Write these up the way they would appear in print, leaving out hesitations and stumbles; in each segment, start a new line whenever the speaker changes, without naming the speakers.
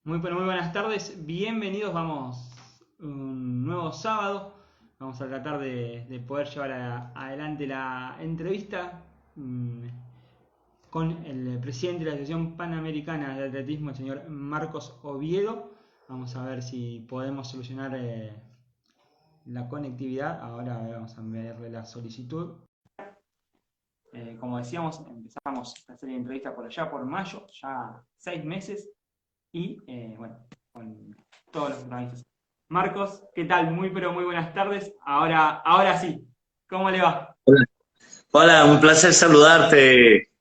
Muy buenas tardes, bienvenidos, vamos un nuevo sábado, vamos a tratar de poder llevar adelante la entrevista con el presidente de la Asociación Panamericana de Atletismo, el señor Marcos Oviedo. Vamos a ver si podemos solucionar la conectividad. Ahora vamos a enviarle la solicitud. Como decíamos, empezamos la serie de entrevistas por allá, por mayo, ya 6 meses. Y bueno, con todos los protagonistas. Marcos, ¿qué tal? Muy pero muy buenas tardes. Ahora sí, ¿cómo le va?
Hola, Hola, un placer saludarte,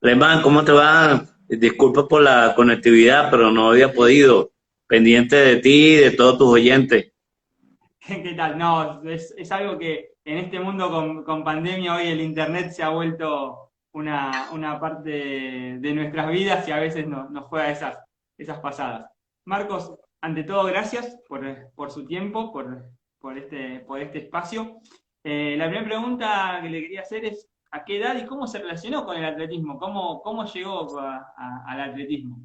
Lemán, ¿cómo te va? Disculpa por la conectividad, pero no había podido. Pendiente de ti y de todos tus oyentes.
¿Qué tal? No, es algo que en este mundo con pandemia hoy el internet se ha vuelto una parte de nuestras vidas y a veces nos juega esas pasadas. Marcos, ante todo, gracias por su tiempo, por este espacio. La primera pregunta que le quería hacer es, ¿a qué edad y cómo se relacionó con el atletismo? ¿Cómo llegó al atletismo?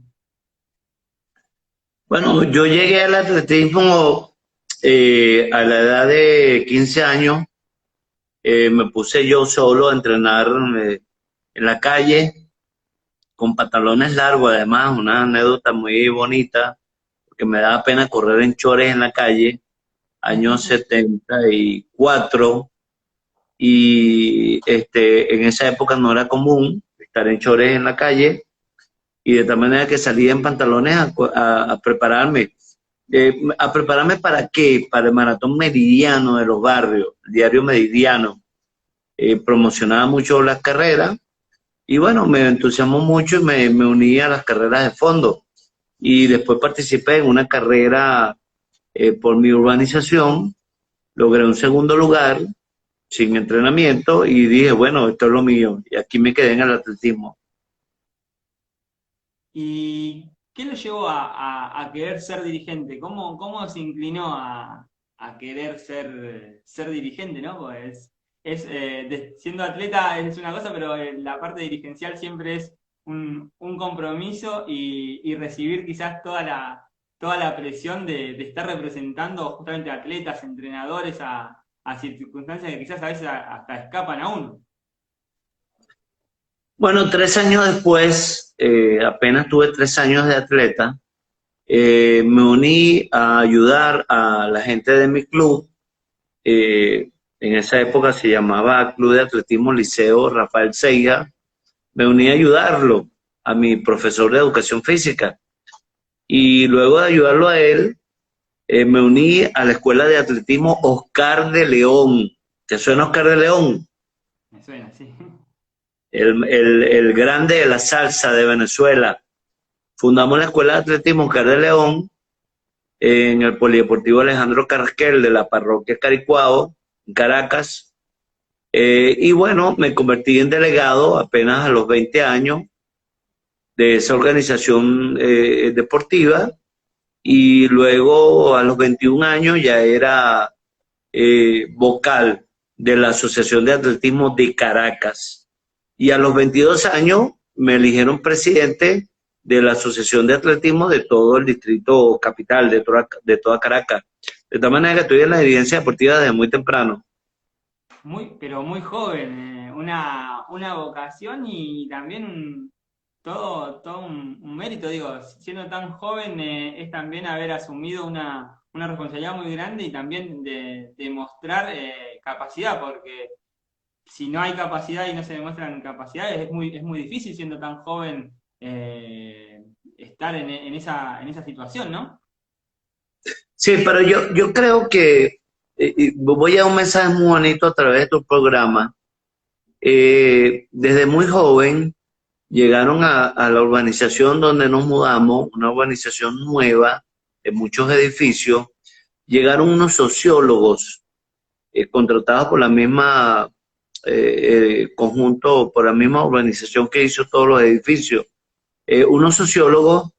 Bueno, yo llegué al atletismo a la edad de 15 años. Me puse yo solo a entrenar en la calle con pantalones largos, además, una anécdota muy bonita, porque me daba pena correr en chores en la calle, años 74. En esa época no era común estar en chores en la calle y de tal manera que salía en pantalones a prepararme. ¿A prepararme para qué? Para el maratón meridiano de los barrios, el diario Meridiano. Promocionaba mucho las carreras y bueno, me entusiasmó mucho y me uní a las carreras de fondo. Y después participé en una carrera por mi urbanización, logré un segundo lugar sin entrenamiento y dije, bueno, esto es lo mío. Y aquí me quedé en el atletismo.
¿Y qué lo llevó a querer ser dirigente? ¿Cómo se inclinó a querer ser dirigente, ¿no? Pues siendo atleta es una cosa, pero la parte dirigencial siempre es un compromiso y recibir quizás toda la presión de estar representando justamente atletas, entrenadores a circunstancias que quizás a veces hasta escapan a uno.
Bueno, 3 años después, apenas tuve 3 años de atleta, me uní a ayudar a la gente de mi club. En esa época se llamaba Club de Atletismo Liceo Rafael Seiga. Me uní a ayudarlo, a mi profesor de educación física. Y luego de ayudarlo a él, me uní a la Escuela de Atletismo Oscar de León. ¿Te suena Oscar de León?
Me suena, sí.
El grande de la salsa de Venezuela. Fundamos la Escuela de Atletismo Oscar de León en el Polideportivo Alejandro Carrasquel de la parroquia Caricuao, en Caracas. Y bueno, me convertí en delegado apenas a los 20 años de esa organización deportiva y luego a los 21 años ya era vocal de la Asociación de Atletismo de Caracas. Y a los 22 años me eligieron presidente de la Asociación de Atletismo de todo el distrito capital, de toda Caracas. De tal manera que estoy en la dirigencia deportiva desde muy temprano.
Pero muy joven, una vocación y también todo un mérito, digo, siendo tan joven es también haber asumido una responsabilidad muy grande y también de mostrar capacidad, porque si no hay capacidad y no se demuestran capacidades, es muy difícil siendo tan joven estar en esa situación, ¿no?
Sí, pero yo creo que voy a dar un mensaje muy bonito a través de tu programa. Desde muy joven llegaron a la urbanización donde nos mudamos, una urbanización nueva, de muchos edificios. Llegaron unos sociólogos contratados por la misma conjunto, por la misma urbanización que hizo todos los edificios. Unos sociólogos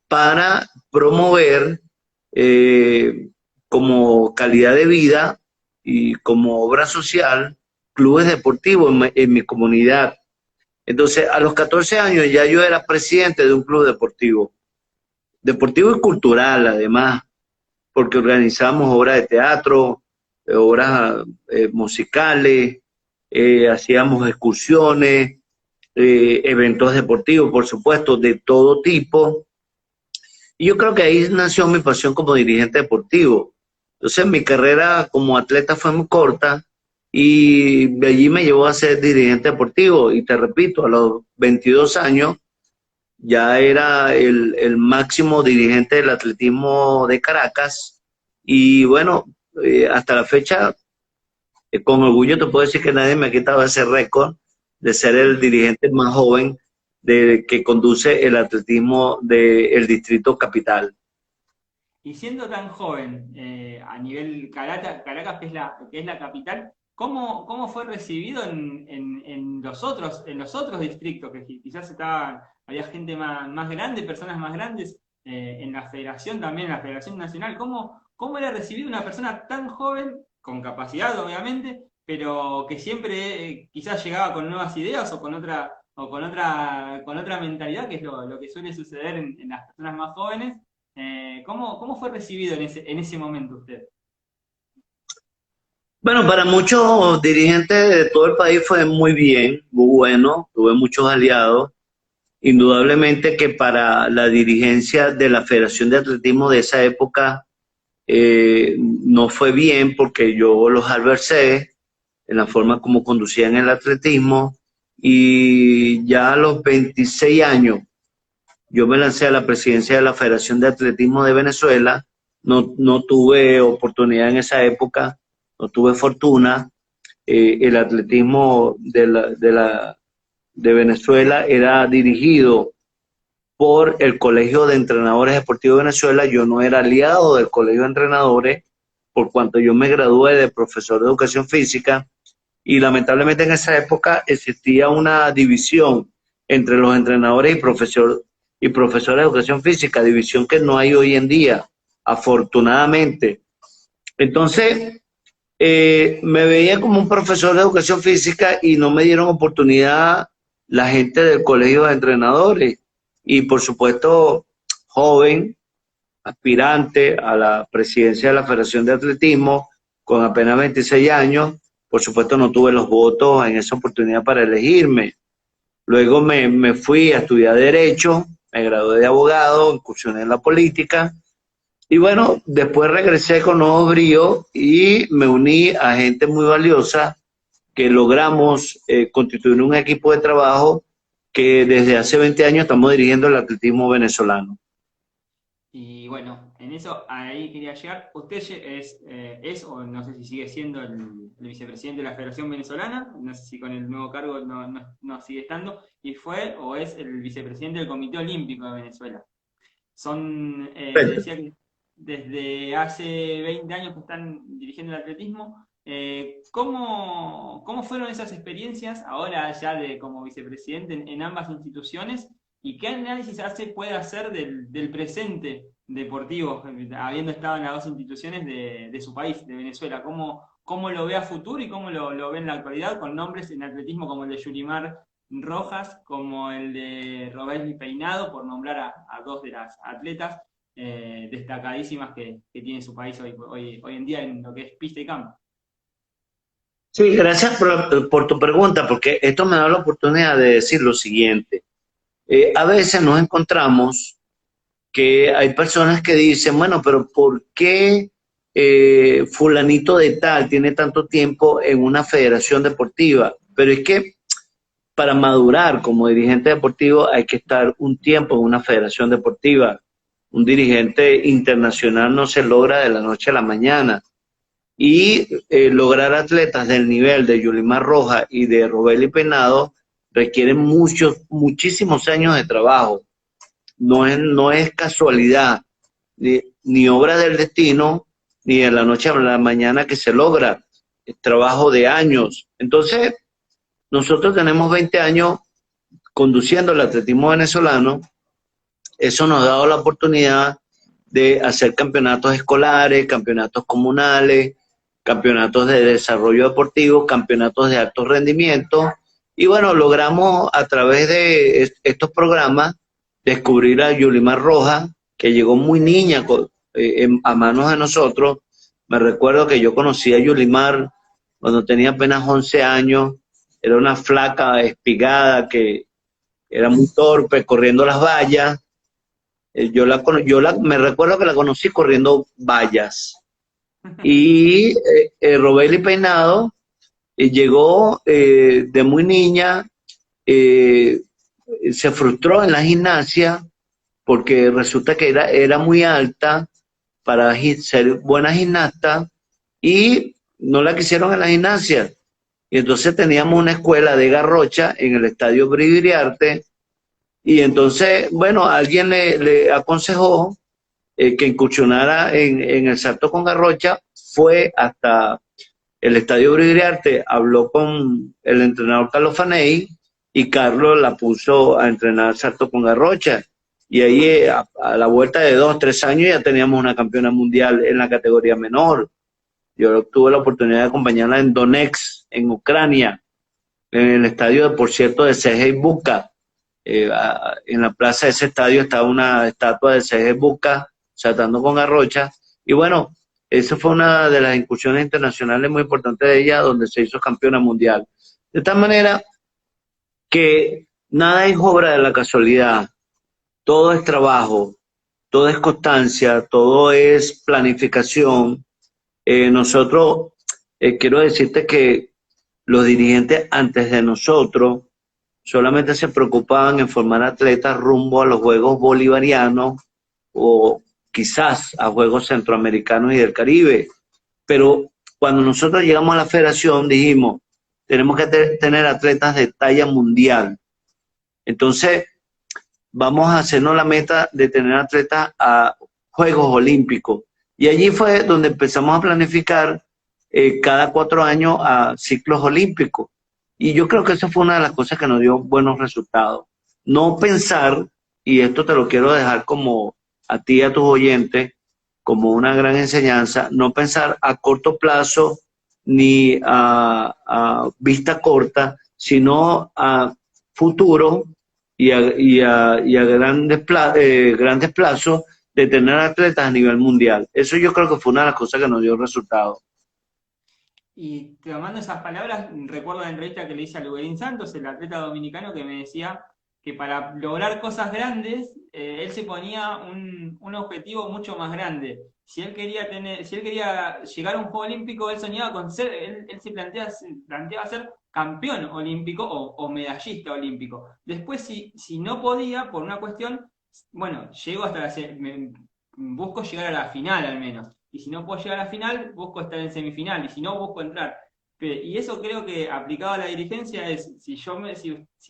para promover como calidad de vida y como obra social clubes deportivos en mi comunidad. Entonces, a los 14 años ya yo era presidente de un club deportivo. deportivo y cultural además, porque organizamos obras de teatro, obras musicales, hacíamos excursiones, eventos deportivos, por supuesto, de todo tipo. Y yo creo que ahí nació mi pasión como dirigente deportivo. Entonces mi carrera como atleta fue muy corta y de allí me llevó a ser dirigente deportivo. Y te repito, a los 22 años ya era el máximo dirigente del atletismo de Caracas. Y bueno, hasta la fecha, con orgullo te puedo decir que nadie me ha quitado ese récord de ser el dirigente más joven que conduce el atletismo del Distrito Capital.
Y siendo tan joven a nivel Caracas, que es la capital, ¿cómo fue recibido en los otros distritos? Que quizás había gente más grande, personas más grandes, en la federación también, en la Federación Nacional. ¿Cómo era recibido una persona tan joven, con capacidad obviamente, pero que siempre quizás llegaba con nuevas ideas o con otra mentalidad, que es lo que suele suceder en las personas más jóvenes? ¿Cómo fue recibido en ese momento usted?
Bueno, para muchos dirigentes de todo el país fue muy bien, muy bueno, tuve muchos aliados. Indudablemente que para la dirigencia de la Federación de Atletismo de esa época no fue bien porque yo los adversé en la forma como conducían el atletismo y ya a los 26 años yo me lancé a la presidencia de la Federación de Atletismo de Venezuela. No tuve oportunidad en esa época, no tuve fortuna. El atletismo de Venezuela era dirigido por el Colegio de Entrenadores Deportivos de Venezuela. Yo no era aliado del Colegio de Entrenadores, por cuanto yo me gradué de profesor de educación física, y lamentablemente en esa época existía una división entre los entrenadores y profesores de educación física, división que no hay hoy en día, afortunadamente. Entonces, me veía como un profesor de educación física y no me dieron oportunidad la gente del colegio de entrenadores. Y por supuesto, joven, aspirante a la presidencia de la Federación de Atletismo, con apenas 26 años, por supuesto no tuve los votos en esa oportunidad para elegirme. Luego me fui a estudiar Derecho, me gradué de abogado, incursioné en la política. Y bueno, después regresé con nuevo brío y me uní a gente muy valiosa que logramos constituir un equipo de trabajo que desde hace 20 años estamos dirigiendo el atletismo venezolano.
Y bueno, en eso ahí quería llegar. Usted es o no sé si sigue siendo el vicepresidente de la Federación Venezolana, no sé si con el nuevo cargo no sigue estando, y fue o es el vicepresidente del Comité Olímpico de Venezuela. Decía que desde hace 20 años que están dirigiendo el atletismo. ¿Cómo fueron esas experiencias ahora ya como vicepresidente en ambas instituciones? ¿Y qué análisis puede hacer del presente deportivo, habiendo estado en las dos instituciones de su país, de Venezuela? ¿Cómo lo ve a futuro y cómo lo ve en la actualidad, con nombres en atletismo como el de Yulimar Rojas, como el de Robesli Peinado, por nombrar a dos de las atletas destacadísimas que tiene su país hoy en día en lo que es pista y campo?
Sí, gracias por tu pregunta, porque esto me da la oportunidad de decir lo siguiente. A veces nos encontramos que hay personas que dicen, bueno, pero ¿por qué fulanito de tal tiene tanto tiempo en una federación deportiva? Pero es que para madurar como dirigente deportivo hay que estar un tiempo en una federación deportiva. Un dirigente internacional no se logra de la noche a la mañana. Y lograr atletas del nivel de Yulimar Rojas y de Robesli Peinado requieren muchísimos años de trabajo. No es casualidad, ni obra del destino, ni de la noche a la mañana que se logra. Es trabajo de años. Entonces, nosotros tenemos 20 años conduciendo el atletismo venezolano. Eso nos ha dado la oportunidad de hacer campeonatos escolares, campeonatos comunales, campeonatos de desarrollo deportivo, campeonatos de alto rendimiento. Y bueno, logramos a través de estos programas descubrir a Yulimar Rojas, que llegó muy niña a manos de nosotros. Me recuerdo que yo conocí a Yulimar cuando tenía apenas 11 años. Era una flaca espigada que era muy torpe corriendo las vallas. Me recuerdo que la conocí corriendo vallas. Y Robeli Peinado llegó de muy niña, se frustró en la gimnasia porque resulta que era muy alta para ser buena gimnasta y no la quisieron en la gimnasia. Y entonces teníamos una escuela de Garrocha en el Estadio Briviriarte y entonces, bueno, alguien le aconsejó que incursionara en el salto con Garrocha, fue hasta el Estadio Briviriarte, habló con el entrenador Carlos Faney y Carlos la puso a entrenar salto con Garrocha. Y ahí a la vuelta de 2, 3 años ya teníamos una campeona mundial en la categoría menor. Yo tuve la oportunidad de acompañarla en Donetsk, en Ucrania, en el estadio, por cierto, de Sergei Buka. En la plaza de ese estadio estaba una estatua de Sergei Buka, saltando con Garrocha. Y bueno, esa fue una de las incursiones internacionales muy importantes de ella, donde se hizo campeona mundial. De tal manera que nada es obra de la casualidad, todo es trabajo, todo es constancia, todo es planificación. Nosotros, quiero decirte que los dirigentes antes de nosotros solamente se preocupaban en formar atletas rumbo a los Juegos Bolivarianos o quizás a Juegos Centroamericanos y del Caribe. Pero cuando nosotros llegamos a la federación dijimos, tenemos que tener atletas de talla mundial. Entonces, vamos a hacernos la meta de tener atletas a Juegos Olímpicos. Y allí fue donde empezamos a planificar cada 4 años a ciclos olímpicos. Y yo creo que esa fue una de las cosas que nos dio buenos resultados. No pensar, y esto te lo quiero dejar como a ti y a tus oyentes, como una gran enseñanza, no pensar a corto plazo ni a vista corta, sino a futuro y a grandes plazos de tener atletas a nivel mundial. Eso yo creo que fue una de las cosas que nos dio resultado.
Y tomando esas palabras, recuerdo la entrevista que le hice a Luguerín Santos, el atleta dominicano, que me decía que para lograr cosas grandes, él se ponía un objetivo mucho más grande. Si él quería llegar a un juego olímpico, él soñaba con ser, él se planteaba ser campeón olímpico o medallista olímpico. Después, si no podía, por una cuestión, bueno, llego hasta busco llegar a la final al menos. Y si no puedo llegar a la final, busco estar en semifinal. Y si no, busco entrar. Y eso creo que aplicado a la dirigencia es, si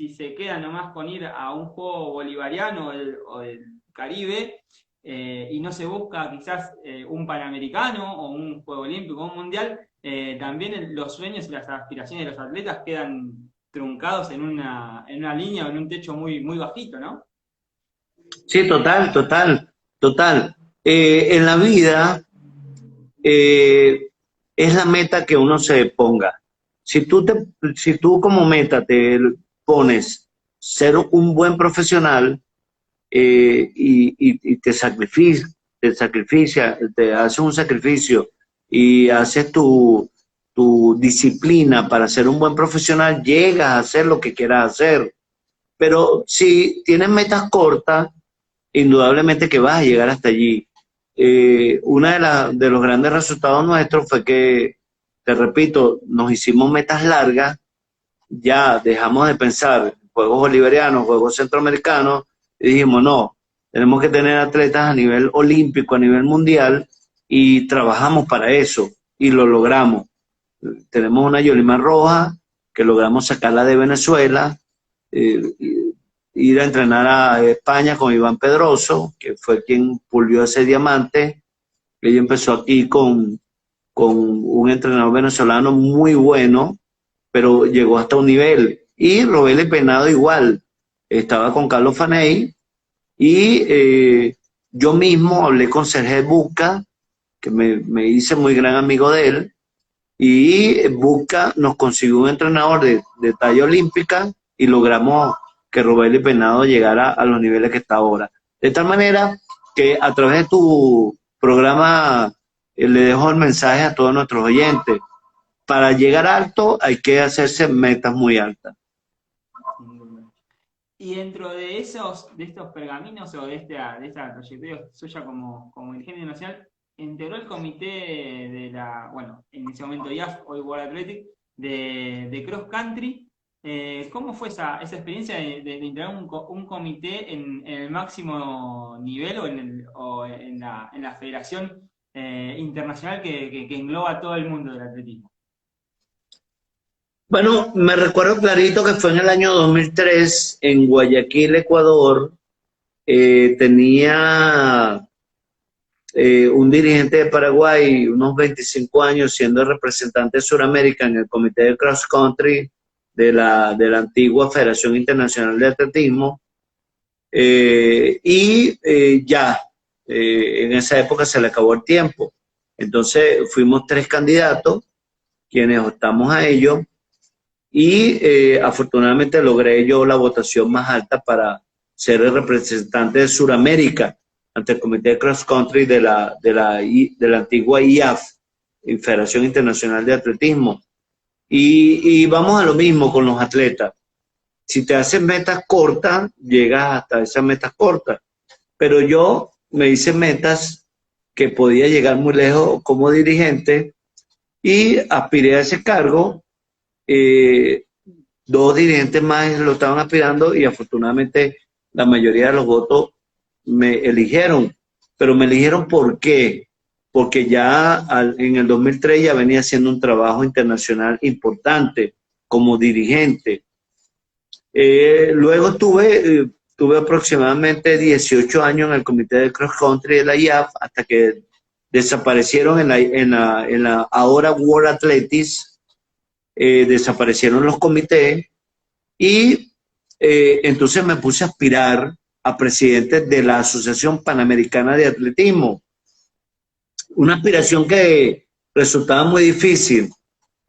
se queda nomás con ir a un juego bolivariano o del Caribe, y no se busca quizás un Panamericano o un Juego Olímpico o un Mundial, también los sueños y las aspiraciones de los atletas quedan truncados en una línea o en un techo muy, muy bajito, ¿no?
Sí, total. En la vida es la meta que uno se ponga. Si tú como meta te pones ser un buen profesional y te sacrificia, te haces un sacrificio y haces tu disciplina para ser un buen profesional, llegas a hacer lo que quieras hacer. Pero si tienes metas cortas, indudablemente que vas a llegar hasta allí. Una de los grandes resultados nuestros fue que, te repito, nos hicimos metas largas, ya dejamos de pensar Juegos Bolivarianos, Juegos Centroamericanos, y dijimos, no, tenemos que tener atletas a nivel olímpico, a nivel mundial, y trabajamos para eso, y lo logramos. Tenemos una Yolimar Roja, que logramos sacarla de Venezuela, ir a entrenar a España con Iván Pedroso, que fue quien pulió ese diamante. Ella empezó aquí con un entrenador venezolano muy bueno, pero llegó hasta un nivel. Y Robeli Peinado igual, estaba con Carlos Faney, y yo mismo hablé con Sergio Buka, que me hice muy gran amigo de él, y Buka nos consiguió un entrenador de talla olímpica y logramos que Robeli Peinado llegara a los niveles que está ahora. De tal manera que a través de tu programa le dejo el mensaje a todos nuestros oyentes. Para llegar alto hay que hacerse metas muy altas.
Y dentro de estos pergaminos o de esta trayectoria suya como dirigente nacional, integró el comité de bueno, en ese momento IAF, hoy World Athletic, de Cross Country. ¿Cómo fue esa experiencia de integrar un comité en el máximo nivel o en la federación internacional que engloba a todo el mundo del atletismo?
Bueno, me recuerdo clarito que fue en el año 2003 en Guayaquil, Ecuador. Tenía un dirigente de Paraguay, unos 25 años, siendo el representante de Sudamérica en el comité de cross country de la antigua Federación Internacional de Atletismo. En esa época se le acabó el tiempo. Entonces fuimos 3 candidatos, quienes optamos a ello, y afortunadamente logré yo la votación más alta para ser el representante de Sudamérica ante el Comité de Cross Country de la antigua IAF, Federación Internacional de Atletismo. Y vamos a lo mismo con los atletas. Si te haces metas cortas, llegas hasta esas metas cortas. Pero yo me hice metas que podía llegar muy lejos como dirigente y aspiré a ese cargo. 2 dirigentes más lo estaban aspirando y afortunadamente la mayoría de los votos me eligieron. Pero me eligieron ¿por qué? Porque ya en el 2003 ya venía haciendo un trabajo internacional importante como dirigente. Luego tuve aproximadamente 18 años en el comité de cross country de la IAF hasta que desaparecieron en la ahora World Athletics, desaparecieron los comités y entonces me puse a aspirar a presidente de la Asociación Panamericana de Atletismo. Una aspiración que resultaba muy difícil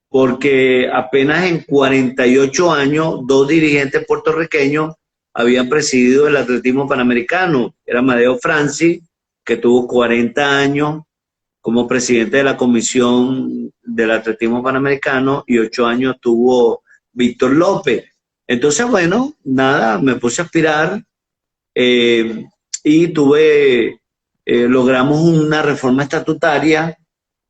porque apenas en 48 años 2 dirigentes puertorriqueños habían presidido el atletismo panamericano. Era Amadeo Francis, que tuvo 40 años como presidente de la Comisión del Atletismo Panamericano, y 8 años tuvo Víctor López. Entonces, bueno, nada, me puse a aspirar y logramos una reforma estatutaria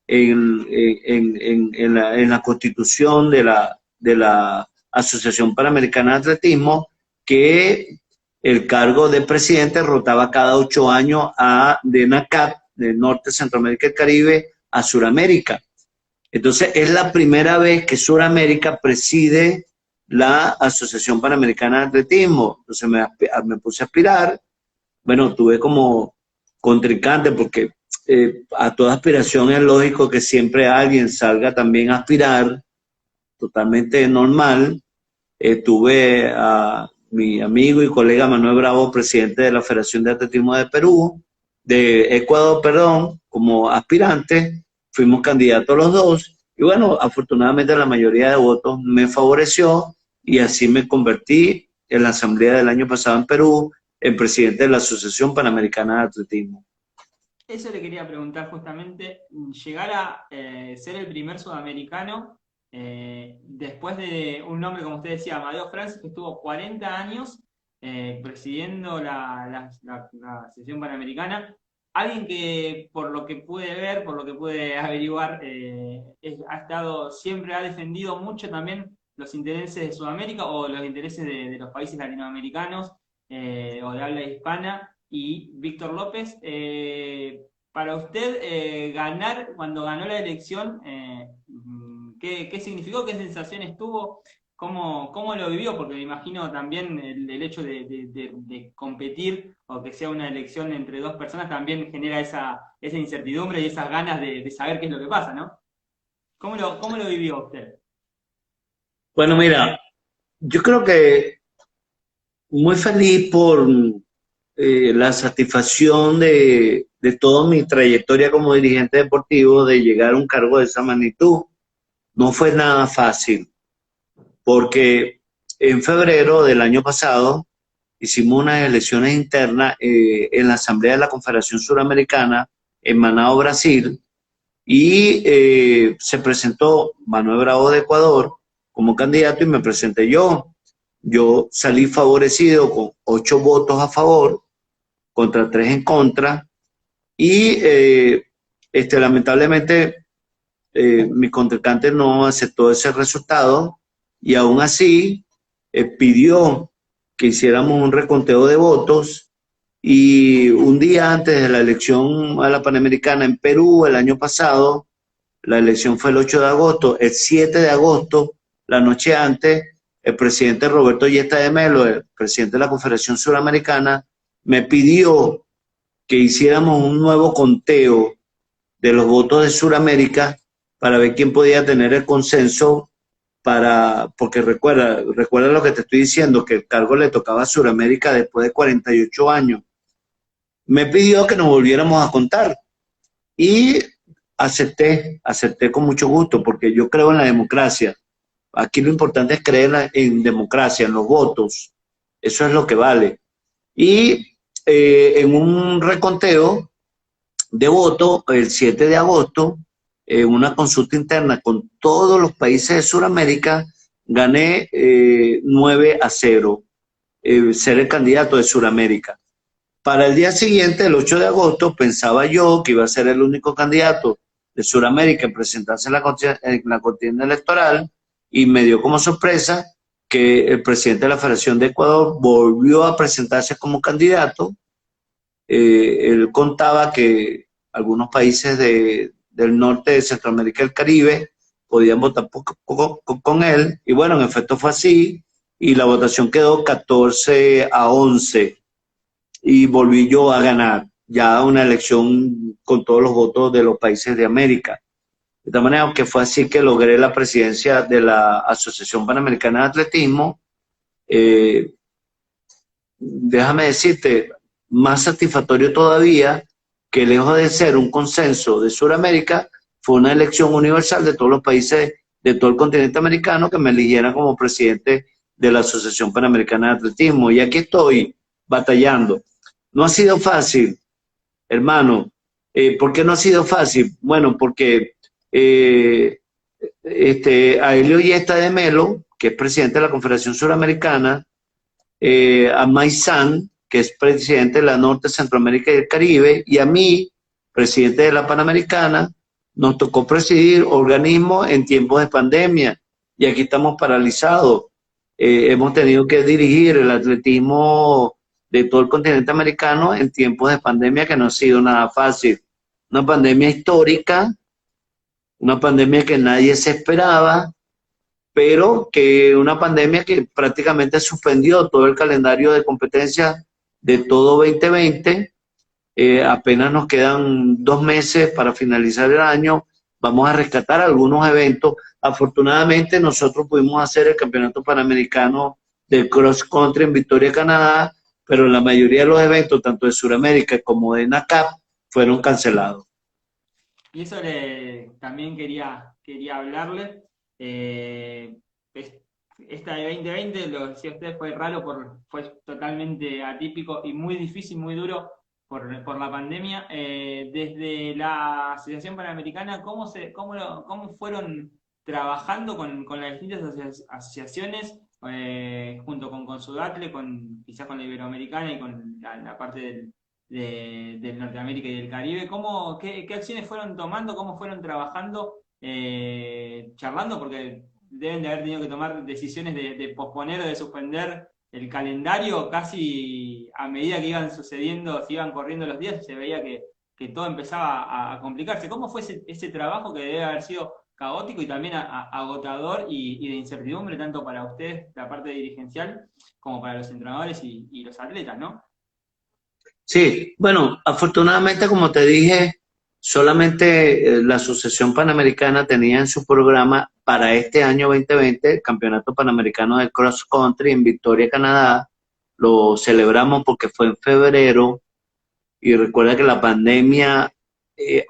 en la constitución de la Asociación Panamericana de Atletismo, que el cargo de presidente rotaba cada 8 años de NACAT, de Norte, Centroamérica y Caribe, a Suramérica. Entonces es la primera vez que Suramérica preside la Asociación Panamericana de Atletismo. Entonces me puse a aspirar. Bueno, tuve como contrincante porque a toda aspiración es lógico que siempre alguien salga también a aspirar, totalmente normal. Tuve a mi amigo y colega Manuel Bravo, presidente de la Federación de Atletismo de Ecuador, perdón, como aspirante. Fuimos candidatos los 2 y bueno, afortunadamente la mayoría de votos me favoreció y así me convertí en la asamblea del año pasado en Perú en presidente de la Asociación Panamericana de Atletismo.
Eso le quería preguntar justamente, llegar a ser el primer sudamericano después de un nombre, como usted decía, Amadeo Francis, que estuvo 40 años presidiendo la sesión panamericana. Alguien que, por lo que pude ver, por lo que pude averiguar, siempre ha defendido mucho también los intereses de Sudamérica o los intereses de los países latinoamericanos o de habla hispana. Y Víctor López, para usted, cuando ganó la elección, ¿qué significó? ¿Qué sensaciones tuvo? ¿Cómo lo vivió? Porque me imagino también el hecho de competir o que sea una elección entre 2 personas también genera esa incertidumbre y esas ganas de saber qué es lo que pasa, ¿no? ¿Cómo lo vivió usted?
Bueno, mira, yo creo que muy feliz por la satisfacción de toda mi trayectoria como dirigente deportivo de llegar a un cargo de esa magnitud. No fue nada fácil, porque en febrero del año pasado hicimos unas elecciones internas en la Asamblea de la Confederación Suramericana en Manao, Brasil, y se presentó Manuel Bravo de Ecuador como candidato y me presenté yo. Yo salí favorecido con 8 votos a favor contra 3 en contra y lamentablemente mi contrincante no aceptó ese resultado y aún así pidió que hiciéramos un reconteo de votos y un día antes de la elección a la Panamericana en Perú el año pasado, la elección fue el 8 de agosto, el 7 de agosto, la noche antes, el presidente Roberto Yesta de Melo, el presidente de la Confederación Suramericana, me pidió que hiciéramos un nuevo conteo de los votos de Suramérica para ver quién podía tener el consenso porque recuerda lo que te estoy diciendo, que el cargo le tocaba a Suramérica después de 48 años. Me pidió que nos volviéramos a contar y acepté con mucho gusto porque yo creo en la democracia. Aquí lo importante es creer en democracia, en los votos. Eso es lo que vale. Y en un reconteo de votos, el 7 de agosto, en una consulta interna con todos los países de Sudamérica, gané 9-0, ser el candidato de Sudamérica. Para el día siguiente, el 8 de agosto, pensaba yo que iba a ser el único candidato de Sudamérica en presentarse en la contienda electoral y me dio como sorpresa que el presidente de la Federación de Ecuador volvió a presentarse como candidato. Él contaba que algunos países del norte de Centroamérica y el Caribe podían votar con él, y bueno, en efecto fue así, y la votación quedó 14-11, y volví yo a ganar, ya una elección con todos los votos de los países de América. De tal manera que fue así que logré la presidencia de la Asociación Panamericana de Atletismo. Déjame decirte, más satisfactorio todavía, que lejos de ser un consenso de Sudamérica, fue una elección universal de todos los países de todo el continente americano que me eligieran como presidente de la Asociación Panamericana de Atletismo. Y aquí estoy batallando. No ha sido fácil, hermano. ¿Por qué no ha sido fácil? Bueno, porque a Helio Yesta de Melo, que es presidente de la Confederación Suramericana, a Maizán, que es presidente de la Norte, Centroamérica y el Caribe, y a mí, presidente de la Panamericana, nos tocó presidir organismos en tiempos de pandemia y aquí estamos paralizados. Hemos tenido que dirigir el atletismo de todo el continente americano en tiempos de pandemia que no ha sido nada fácil. Una pandemia histórica, una pandemia que nadie se esperaba, pero que una pandemia que prácticamente suspendió todo el calendario de competencias de todo 2020. Apenas nos quedan 2 meses para finalizar el año. Vamos a rescatar algunos eventos. Afortunadamente nosotros pudimos hacer el Campeonato Panamericano del Cross Country en Victoria, Canadá, pero la mayoría de los eventos, tanto de Sudamérica como de NACAP, fueron cancelados.
Y eso también quería hablarle. Esta de 2020, lo decía usted, fue raro, fue totalmente atípico y muy difícil, muy duro por la pandemia. Desde la Asociación Panamericana, ¿cómo fueron trabajando con las distintas asociaciones, junto con Sudatle, quizás con la Iberoamericana y con la parte del Norteamérica y del Caribe? ¿Qué acciones fueron tomando? ¿Cómo fueron trabajando? Charlando, porque deben de haber tenido que tomar decisiones de posponer o de suspender el calendario casi a medida que iban sucediendo, se iban corriendo los días y se veía que todo empezaba a complicarse. ¿Cómo fue ese trabajo que debe haber sido caótico y también agotador y de incertidumbre tanto para ustedes, la parte dirigencial, como para los entrenadores y los atletas, ¿no?
Sí, bueno, afortunadamente, como te dije, solamente la Asociación Panamericana tenía en su programa para este año 2020 el Campeonato Panamericano de Cross Country en Victoria, Canadá. Lo celebramos porque fue en febrero y recuerda que la pandemia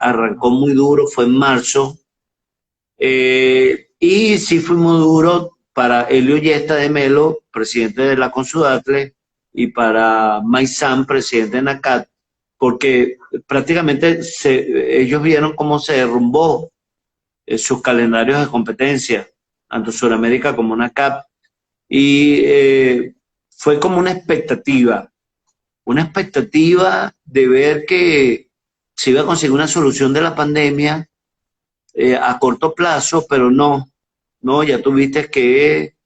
arrancó muy duro, fue en marzo. Y sí fue muy duro para Helio Yesta de Melo, presidente de la Consudatle, y para Maizán, presidente de NACAT, porque prácticamente ellos vieron cómo se derrumbó sus calendarios de competencia, tanto Sudamérica como NACAT, y fue como una expectativa de ver que se iba a conseguir una solución de la pandemia a corto plazo, pero no, ya tuviste que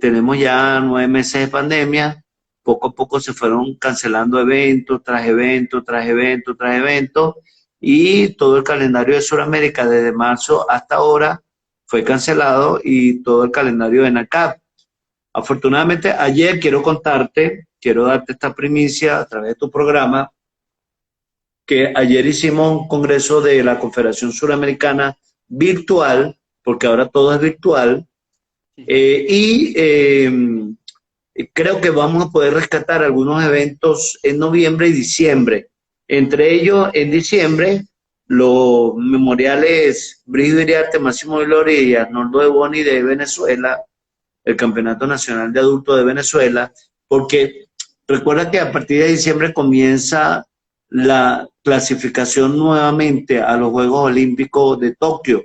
tenemos ya 9 meses de pandemia, poco a poco se fueron cancelando eventos tras eventos, tras eventos, tras eventos, y todo el calendario de Sudamérica desde marzo hasta ahora fue cancelado y todo el calendario de NACAP. Afortunadamente, ayer quiero darte esta primicia a través de tu programa, que ayer hicimos un congreso de la Confederación Suramericana virtual, porque ahora todo es virtual, y creo que vamos a poder rescatar algunos eventos en noviembre y diciembre. Entre ellos, en diciembre, los memoriales Brígido Iriarte, Máximo Gloria y Arnoldo de Boni de Venezuela, el Campeonato Nacional de Adultos de Venezuela, porque recuerda que a partir de diciembre comienza la clasificación nuevamente a los Juegos Olímpicos de Tokio.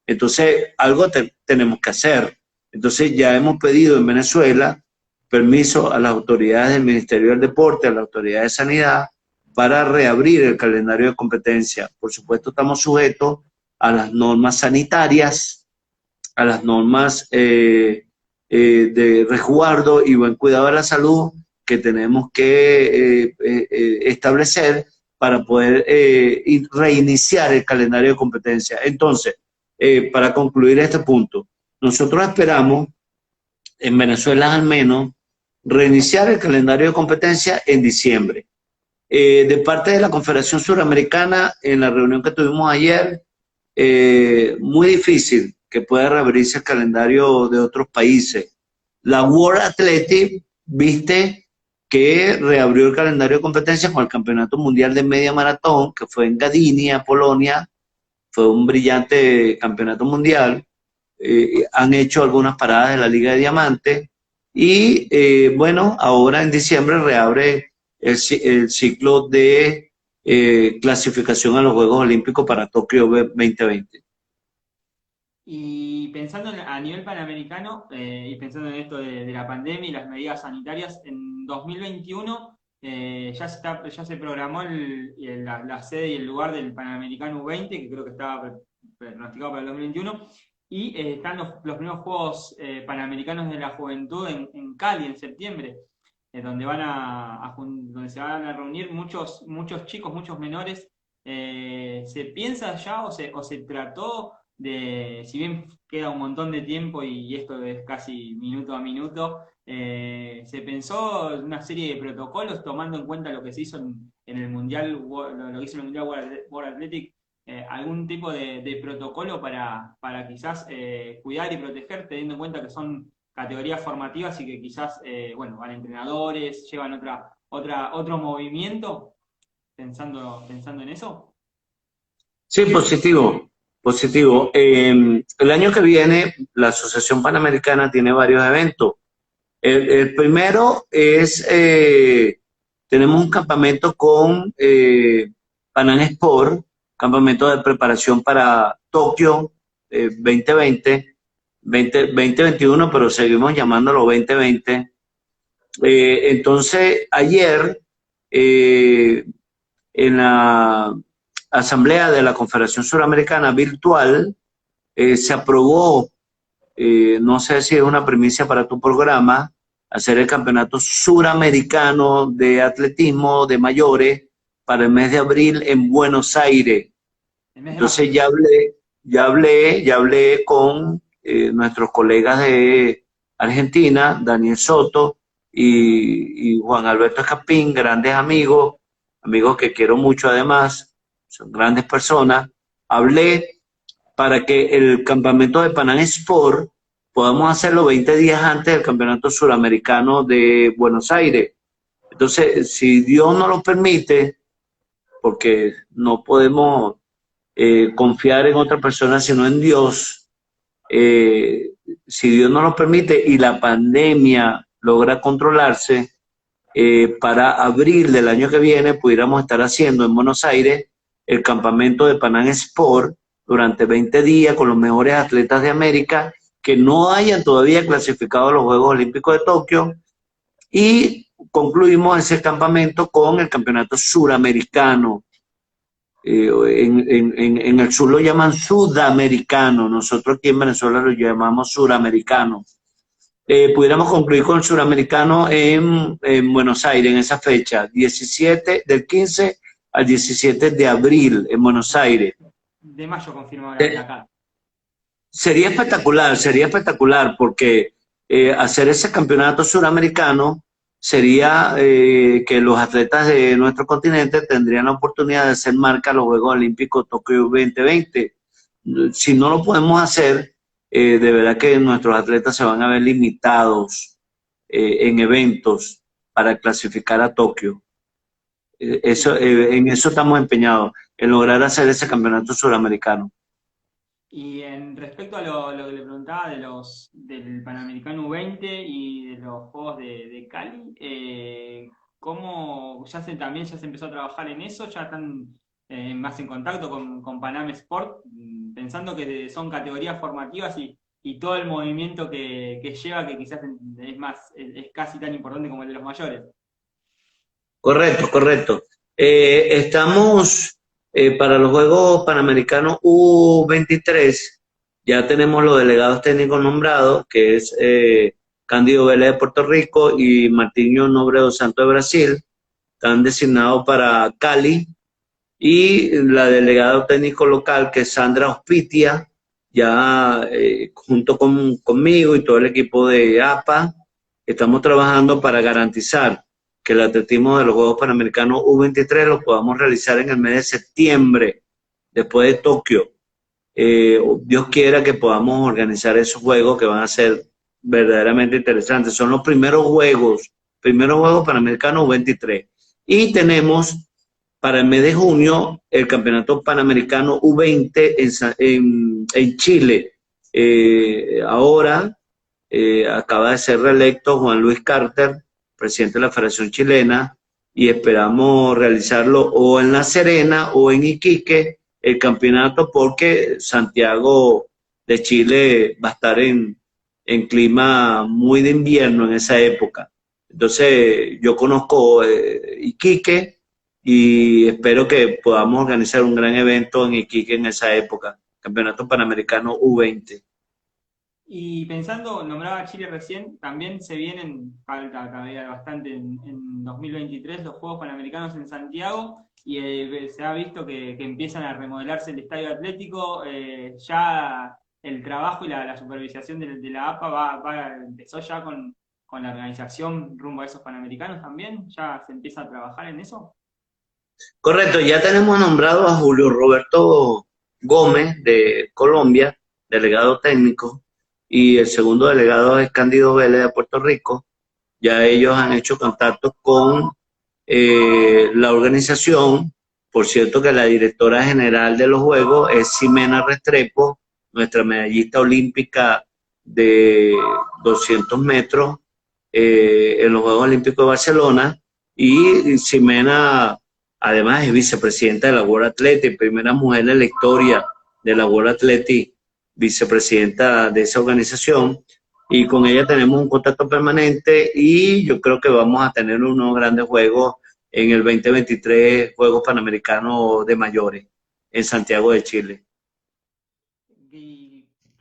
Entonces, algo tenemos que hacer. Entonces, ya hemos pedido en Venezuela permiso a las autoridades del Ministerio del Deporte, a las autoridades de Sanidad, para reabrir el calendario de competencia. Por supuesto, estamos sujetos a las normas sanitarias, a las normas de resguardo y buen cuidado de la salud que tenemos que establecer para poder reiniciar el calendario de competencia. Entonces, para concluir este punto, nosotros esperamos, en Venezuela al menos, reiniciar el calendario de competencia en diciembre. De parte de la Confederación Suramericana, en la reunión que tuvimos ayer, muy difícil que pueda reabrirse el calendario de otros países. La World Athletic, viste que reabrió el calendario de competencia con el Campeonato Mundial de Media Maratón, que fue en Gdynia, Polonia. Fue un brillante campeonato mundial. Han hecho algunas paradas de la Liga de Diamantes. Y bueno, ahora en diciembre reabre el ciclo de clasificación a los Juegos Olímpicos para Tokio 2020.
Y pensando a nivel panamericano y pensando en esto de la pandemia y las medidas sanitarias, en 2021 ya se programó la sede y el lugar del Panamericano U20, que creo que estaba pronosticado para el 2021, y están los primeros Juegos Panamericanos de la Juventud en Cali en septiembre, donde donde se van a reunir muchos chicos, muchos menores. ¿Se piensa ya o se trató si bien queda un montón de tiempo y esto es casi minuto a minuto, se pensó en una serie de protocolos tomando en cuenta lo que se hizo en el Mundial, lo que hizo en el Mundial World Athletic, algún tipo de protocolo para quizás cuidar y proteger, teniendo en cuenta que son categorías formativas y que quizás van entrenadores, llevan otro movimiento, pensando en eso?
Sí, positivo. Positivo. El año que viene, la Asociación Panamericana tiene varios eventos. El primero es, tenemos un campamento con Panam Sport, campamento de preparación para Tokio 2021, pero seguimos llamándolo 2020. Entonces, ayer, en la Asamblea de la Confederación Suramericana virtual, se aprobó, no sé si es una primicia para tu programa, hacer el Campeonato Suramericano de Atletismo de Mayores para el mes de abril en Buenos Aires. Entonces ya hablé con nuestros colegas de Argentina, Daniel Soto y Juan Alberto Escapín, grandes amigos que quiero mucho además, son grandes personas. Hablé para que el campamento de Panam Sport podamos hacerlo 20 días antes del Campeonato Suramericano de Buenos Aires. Entonces, si Dios nos lo permite, porque no podemos confiar en otra persona sino en Dios, si Dios nos lo permite y la pandemia logra controlarse, para abril del año que viene pudiéramos estar haciendo en Buenos Aires el campamento de Panam Sport durante 20 días con los mejores atletas de América que no hayan todavía clasificado a los Juegos Olímpicos de Tokio, y concluimos ese campamento con el campeonato suramericano. En el sur lo llaman sudamericano, nosotros aquí en Venezuela lo llamamos suramericano. Pudiéramos concluir con el suramericano en Buenos Aires en esa fecha, 17, del 15 al 17 de abril en Buenos Aires.
De mayo confirmó
Eh,
acá.
Sería espectacular porque hacer ese campeonato suramericano sería que los atletas de nuestro continente tendrían la oportunidad de hacer marca a los Juegos Olímpicos Tokio 2020. Si no lo podemos hacer, de verdad que nuestros atletas se van a ver limitados en eventos para clasificar a Tokio. En eso estamos empeñados, en lograr hacer ese campeonato suramericano.
Y en respecto a lo que le preguntaba del Panamericano U20 y de los Juegos de Cali, ¿cómo también ya se empezó a trabajar en eso? ¿Ya están más en contacto con Panam Sport? Pensando que son categorías formativas y todo el movimiento que lleva, que quizás es casi tan importante como el de los mayores.
Correcto, correcto. Estamos para los Juegos Panamericanos U23, ya tenemos los delegados técnicos nombrados, que es Cándido Vélez de Puerto Rico y Martinho Nobre dos Santos de Brasil, están designados para Cali, y la delegada técnico local, que es Sandra Hospitia, ya junto conmigo y todo el equipo de APA, estamos trabajando para garantizar que el atletismo de los Juegos Panamericanos U23 lo podamos realizar en el mes de septiembre, después de Tokio. Dios quiera que podamos organizar esos juegos que van a ser verdaderamente interesantes. Son los primeros Juegos Panamericanos U23. Y tenemos para el mes de junio el Campeonato Panamericano U20 en Chile. Ahora acaba de ser reelecto Juan Luis Carter, presidente de la Federación Chilena, y esperamos realizarlo o en La Serena o en Iquique, el campeonato, porque Santiago de Chile va a estar en clima muy de invierno en esa época. Entonces, yo conozco Iquique y espero que podamos organizar un gran evento en Iquique en esa época, Campeonato Panamericano U20.
Y pensando, nombraba Chile recién, también se vienen, falta todavía bastante en 2023, los Juegos Panamericanos en Santiago, y se ha visto que empiezan a remodelarse el estadio atlético, ya el trabajo y la supervisación de la APA empezó ya con la organización rumbo a esos Panamericanos también, ya se empieza a trabajar en eso.
Correcto, ya tenemos nombrado a Julio Roberto Gómez de Colombia, delegado técnico, y el segundo delegado es Cándido Vélez de Puerto Rico. Ya ellos han hecho contacto con la organización. Por cierto que la directora general de los Juegos es Ximena Restrepo, nuestra medallista olímpica de 200 metros en los Juegos Olímpicos de Barcelona, y Ximena además es vicepresidenta de la World Athletics, primera mujer en la historia de la World Athletics, vicepresidenta de esa organización, y con ella tenemos un contacto permanente y yo creo que vamos a tener unos grandes juegos en el 2023, Juegos Panamericanos de Mayores, en Santiago de Chile.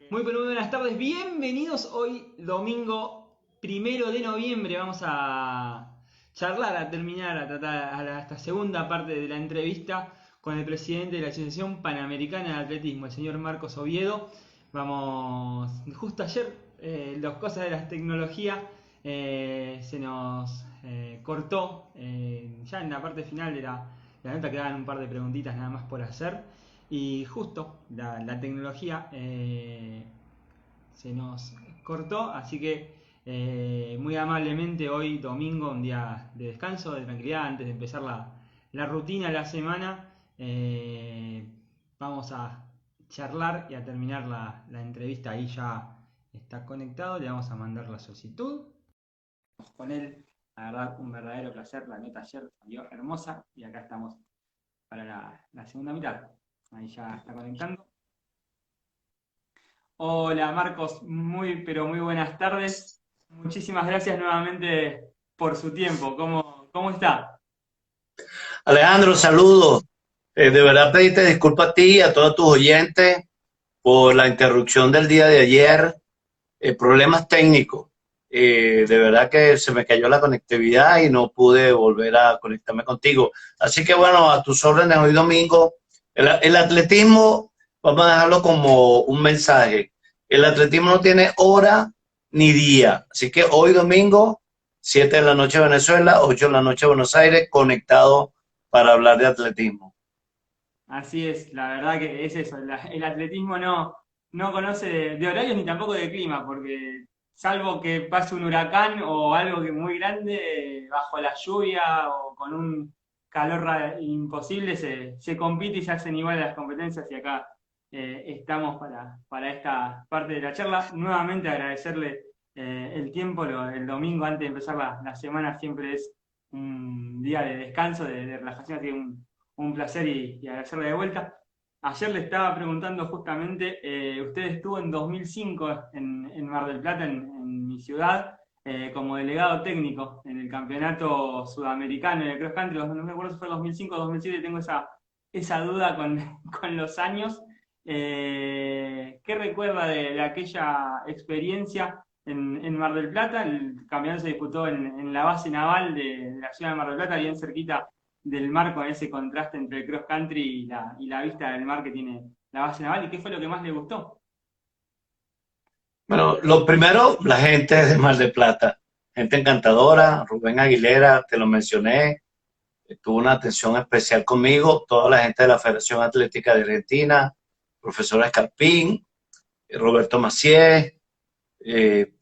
Muy buenas tardes, bienvenidos hoy domingo 1 de noviembre. Vamos a charlar, a terminar, a tratar esta segunda parte de la entrevista con el presidente de la Asociación Panamericana de Atletismo, el señor Marcos Oviedo. Vamos, justo ayer, las cosas de la tecnología se nos cortó, ya en la parte final de la nota quedaban un par de preguntitas nada más por hacer. Y justo la tecnología se nos cortó, así que muy amablemente hoy domingo, un día de descanso, de tranquilidad, antes de empezar la rutina de la semana, vamos a charlar y a terminar la entrevista. Ahí ya está conectado, le vamos a mandar la solicitud con él La verdad, un verdadero placer. La nota ayer salió hermosa y acá estamos para la segunda mitad. Ahí ya está conectando. Hola Marcos, muy pero muy buenas tardes. Muchísimas gracias nuevamente por su tiempo. ¿Cómo está?
Alejandro, saludos. De verdad pedirte disculpas a ti y a todos tus oyentes por la interrupción del día de ayer. Problemas técnicos. De verdad que se me cayó la conectividad y no pude volver a conectarme contigo. Así que bueno, a tus órdenes hoy domingo. El atletismo, vamos a dejarlo como un mensaje. El atletismo no tiene hora ni día. Así que hoy domingo, 7 de la noche Venezuela, 8 de la noche Buenos Aires, conectado para hablar de atletismo.
Así es, la verdad que es eso. El atletismo no conoce de horarios ni tampoco de clima, porque salvo que pase un huracán o algo que muy grande, bajo la lluvia o con un calor imposible, se compite y se hacen igual las competencias y acá estamos para esta parte de la charla. Nuevamente agradecerle el tiempo, el domingo antes de empezar la semana siempre es un día de descanso, de relajación, así que un placer y agradecerle de vuelta. Ayer le estaba preguntando justamente, usted estuvo en 2005 en Mar del Plata, en mi ciudad, como delegado técnico en el campeonato sudamericano de cross country, no me acuerdo si fue 2005 o 2007, tengo esa duda con los años. ¿Qué recuerda de aquella experiencia en Mar del Plata? El campeonato se disputó en la base naval de la ciudad de Mar del Plata, bien cerquita del mar, con ese contraste entre el cross country y la vista del mar que tiene la base naval. ¿Y qué fue lo que más le gustó?
Bueno, lo primero, la gente de Mar del Plata, gente encantadora. Rubén Aguilera, te lo mencioné, tuvo una atención especial conmigo, toda la gente de la Federación Atlética de Argentina, profesor Escarpín, Roberto Macié,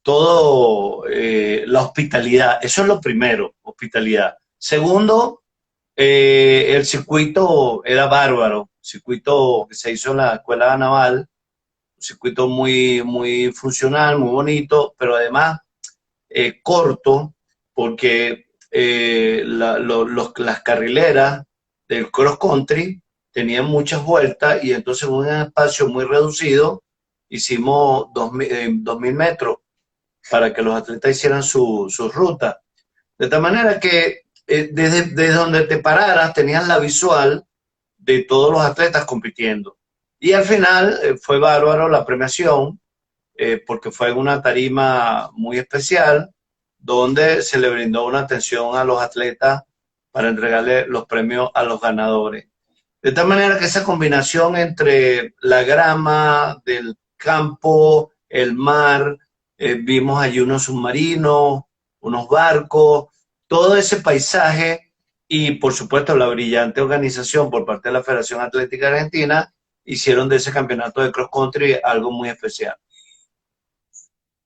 todo la hospitalidad, eso es lo primero, hospitalidad. Segundo, el circuito era bárbaro, circuito que se hizo en la Escuela Naval, un circuito muy funcional, muy bonito, pero además corto, porque las carrileras del cross country tenían muchas vueltas y entonces en un espacio muy reducido hicimos 2000 metros para que los atletas hicieran su ruta. De tal manera que desde donde te pararas tenías la visual de todos los atletas compitiendo. Y al final fue bárbaro la premiación, porque fue una tarima muy especial donde se le brindó una atención a los atletas para entregarle los premios a los ganadores. De tal manera que esa combinación entre la grama del campo, el mar, vimos allí unos submarinos, unos barcos, todo ese paisaje y por supuesto la brillante organización por parte de la Federación Atlética Argentina hicieron de ese campeonato de cross country algo muy especial.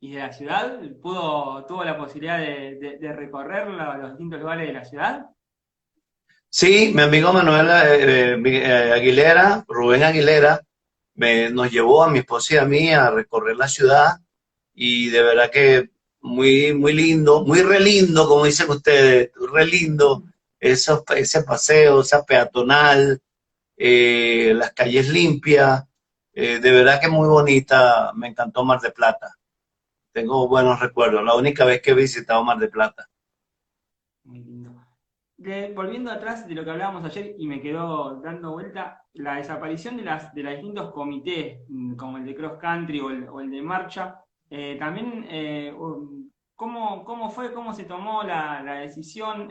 ¿Y de la ciudad? ¿Tuvo la posibilidad de recorrer los distintos lugares de la ciudad?
Sí, mi amigo Manuel Aguilera, Rubén Aguilera, nos llevó a mi esposa y a mí a recorrer la ciudad y de verdad que muy lindo, muy re lindo, como dicen ustedes, re lindo, ese paseo, esa peatonal, las calles limpias, de verdad que muy bonita, me encantó Mar de Plata, tengo buenos recuerdos, la única vez que he visitado Mar de Plata.
Muy lindo. Volviendo atrás de lo que hablábamos ayer y me quedó dando vuelta, la desaparición de los distintos comités, como el de cross country o el de marcha, también, ¿cómo fue, cómo se tomó la decisión?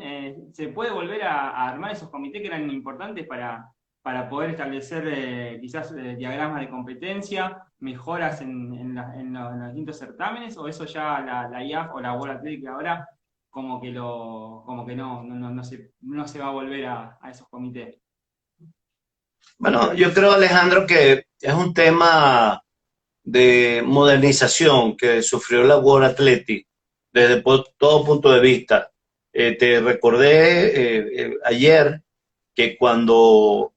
¿Se puede volver a armar esos comités que eran importantes para poder establecer quizás diagramas de competencia, mejoras en los distintos certámenes, o eso ya la IAF o la World Athletic ahora como que no se va a volver a esos comités?
Bueno, yo creo, Alejandro, que es un tema de modernización que sufrió la World Athletic desde todo punto de vista. Te recordé ayer que cuando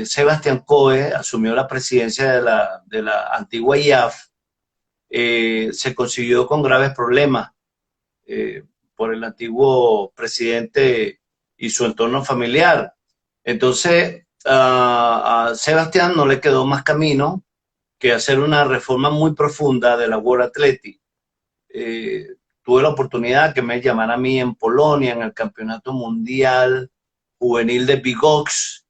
Sebastián Coe asumió la presidencia de la antigua IAF, se consiguió con graves problemas, por el antiguo presidente y su entorno familiar. Entonces, a Sebastián no le quedó más camino que hacer una reforma muy profunda de la World Athletics. Tuve la oportunidad que me llamara a mí en Polonia, en el Campeonato Mundial Juvenil de Bigox,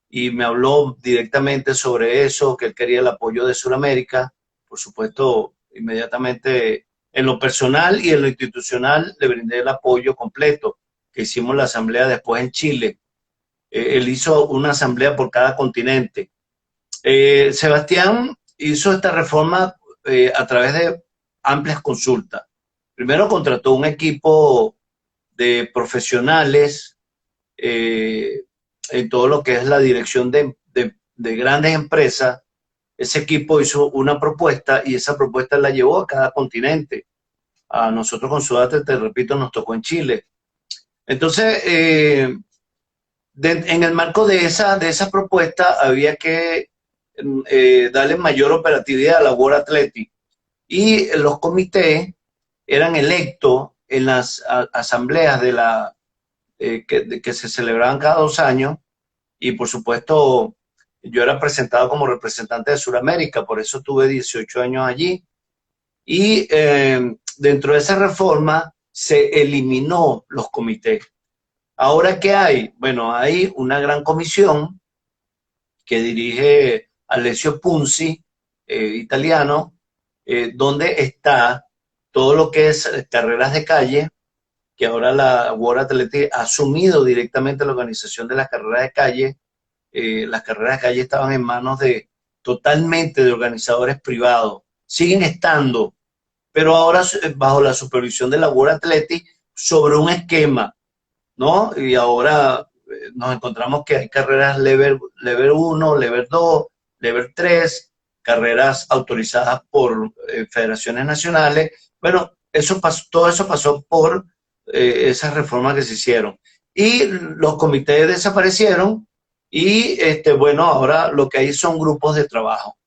y me habló directamente sobre eso, que él quería el apoyo de Sudamérica. Por supuesto, inmediatamente en lo personal y en lo institucional le brindé el apoyo completo, que hicimos la asamblea después en Chile. Él hizo una asamblea por cada continente. Sebastián hizo esta reforma a través de amplias consultas. Primero contrató un equipo de profesionales en todo lo que es la dirección de grandes empresas. Ese equipo hizo una propuesta y esa propuesta la llevó a cada continente. A nosotros con Sudate, te repito, nos tocó en Chile. Entonces, en el marco de esa propuesta había que darle mayor operatividad a la World Athletics, y los comités eran electos en las asambleas de que se celebraban cada 2 años, y por supuesto yo era presentado como representante de Sudamérica, por eso tuve 18 años allí. Y dentro de esa reforma se eliminó los comités. ¿Ahora qué hay? Bueno, hay una gran comisión que dirige Alessio Punzi, italiano, donde está todo lo que es carreras de calle, que ahora la World Athletics ha asumido directamente la organización de las carreras de calle. Las carreras de calle estaban en manos totalmente de organizadores privados. Siguen estando, pero ahora bajo la supervisión de la World Athletics sobre un esquema, ¿no? Y ahora nos encontramos que hay carreras level 1, level 2, level 3, carreras autorizadas por federaciones nacionales. Bueno, todo eso pasó por esas reformas que se hicieron. Y los comités desaparecieron y, bueno, ahora lo que hay son grupos de trabajo.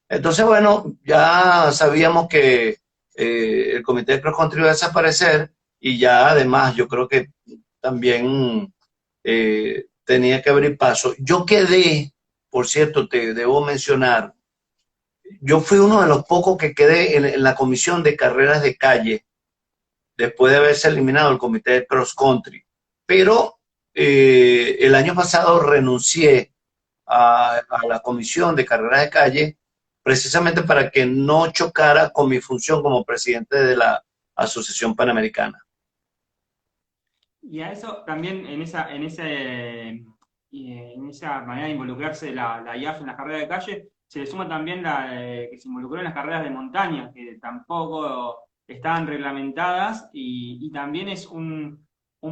Entonces, bueno, ya sabíamos que el comité de cross country iba a desaparecer, y ya además yo creo que también tenía que abrir paso. Yo quedé, por cierto, te debo mencionar, yo fui uno de los pocos que quedé en la comisión de carreras de calle, después de haberse eliminado el comité de cross country. Pero el año pasado renuncié a la comisión de carreras de calle, precisamente para que no chocara con mi función como presidente de la Asociación Panamericana.
Y a eso también, en esa manera de involucrarse la IAF en las carreras de calle, se le suma también que se involucró en las carreras de montaña, que tampoco estaban reglamentadas, y también es un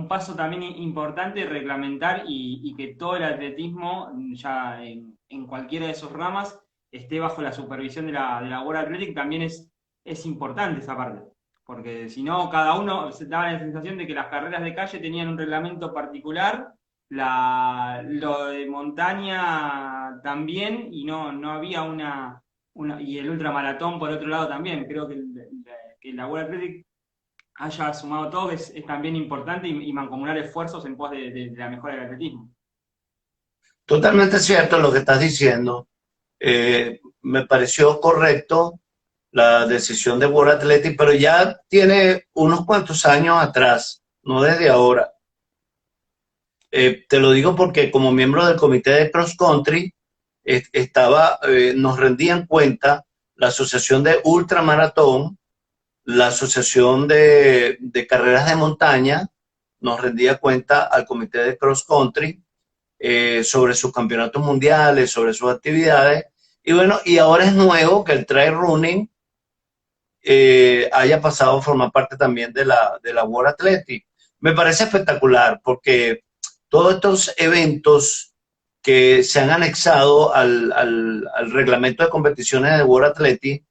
paso también importante reglamentar, y que todo el atletismo, ya en cualquiera de sus ramas, esté bajo la supervisión de la World Athletics. También es importante esa parte, porque si no, cada uno se daba la sensación de que las carreras de calle tenían un reglamento particular, lo de montaña también, y no había y el ultramaratón por otro lado también. Creo que la World Athletics haya sumado todo es también importante, y mancomunar esfuerzos en pos de la mejora del atletismo.
Totalmente cierto lo que estás diciendo. Me pareció correcto la decisión de World Athletics, pero ya tiene unos cuantos años atrás, no desde ahora. Te lo digo porque como miembro del comité de cross country nos rendían cuenta la asociación de ultramaratón, la asociación de carreras de montaña, nos rendía cuenta al comité de cross country sobre sus campeonatos mundiales, sobre sus actividades. Y bueno, y ahora es nuevo que el trail running haya pasado a formar parte también de la World Athletics. Me parece espectacular, porque todos estos eventos que se han anexado al reglamento de competiciones de World Athletics,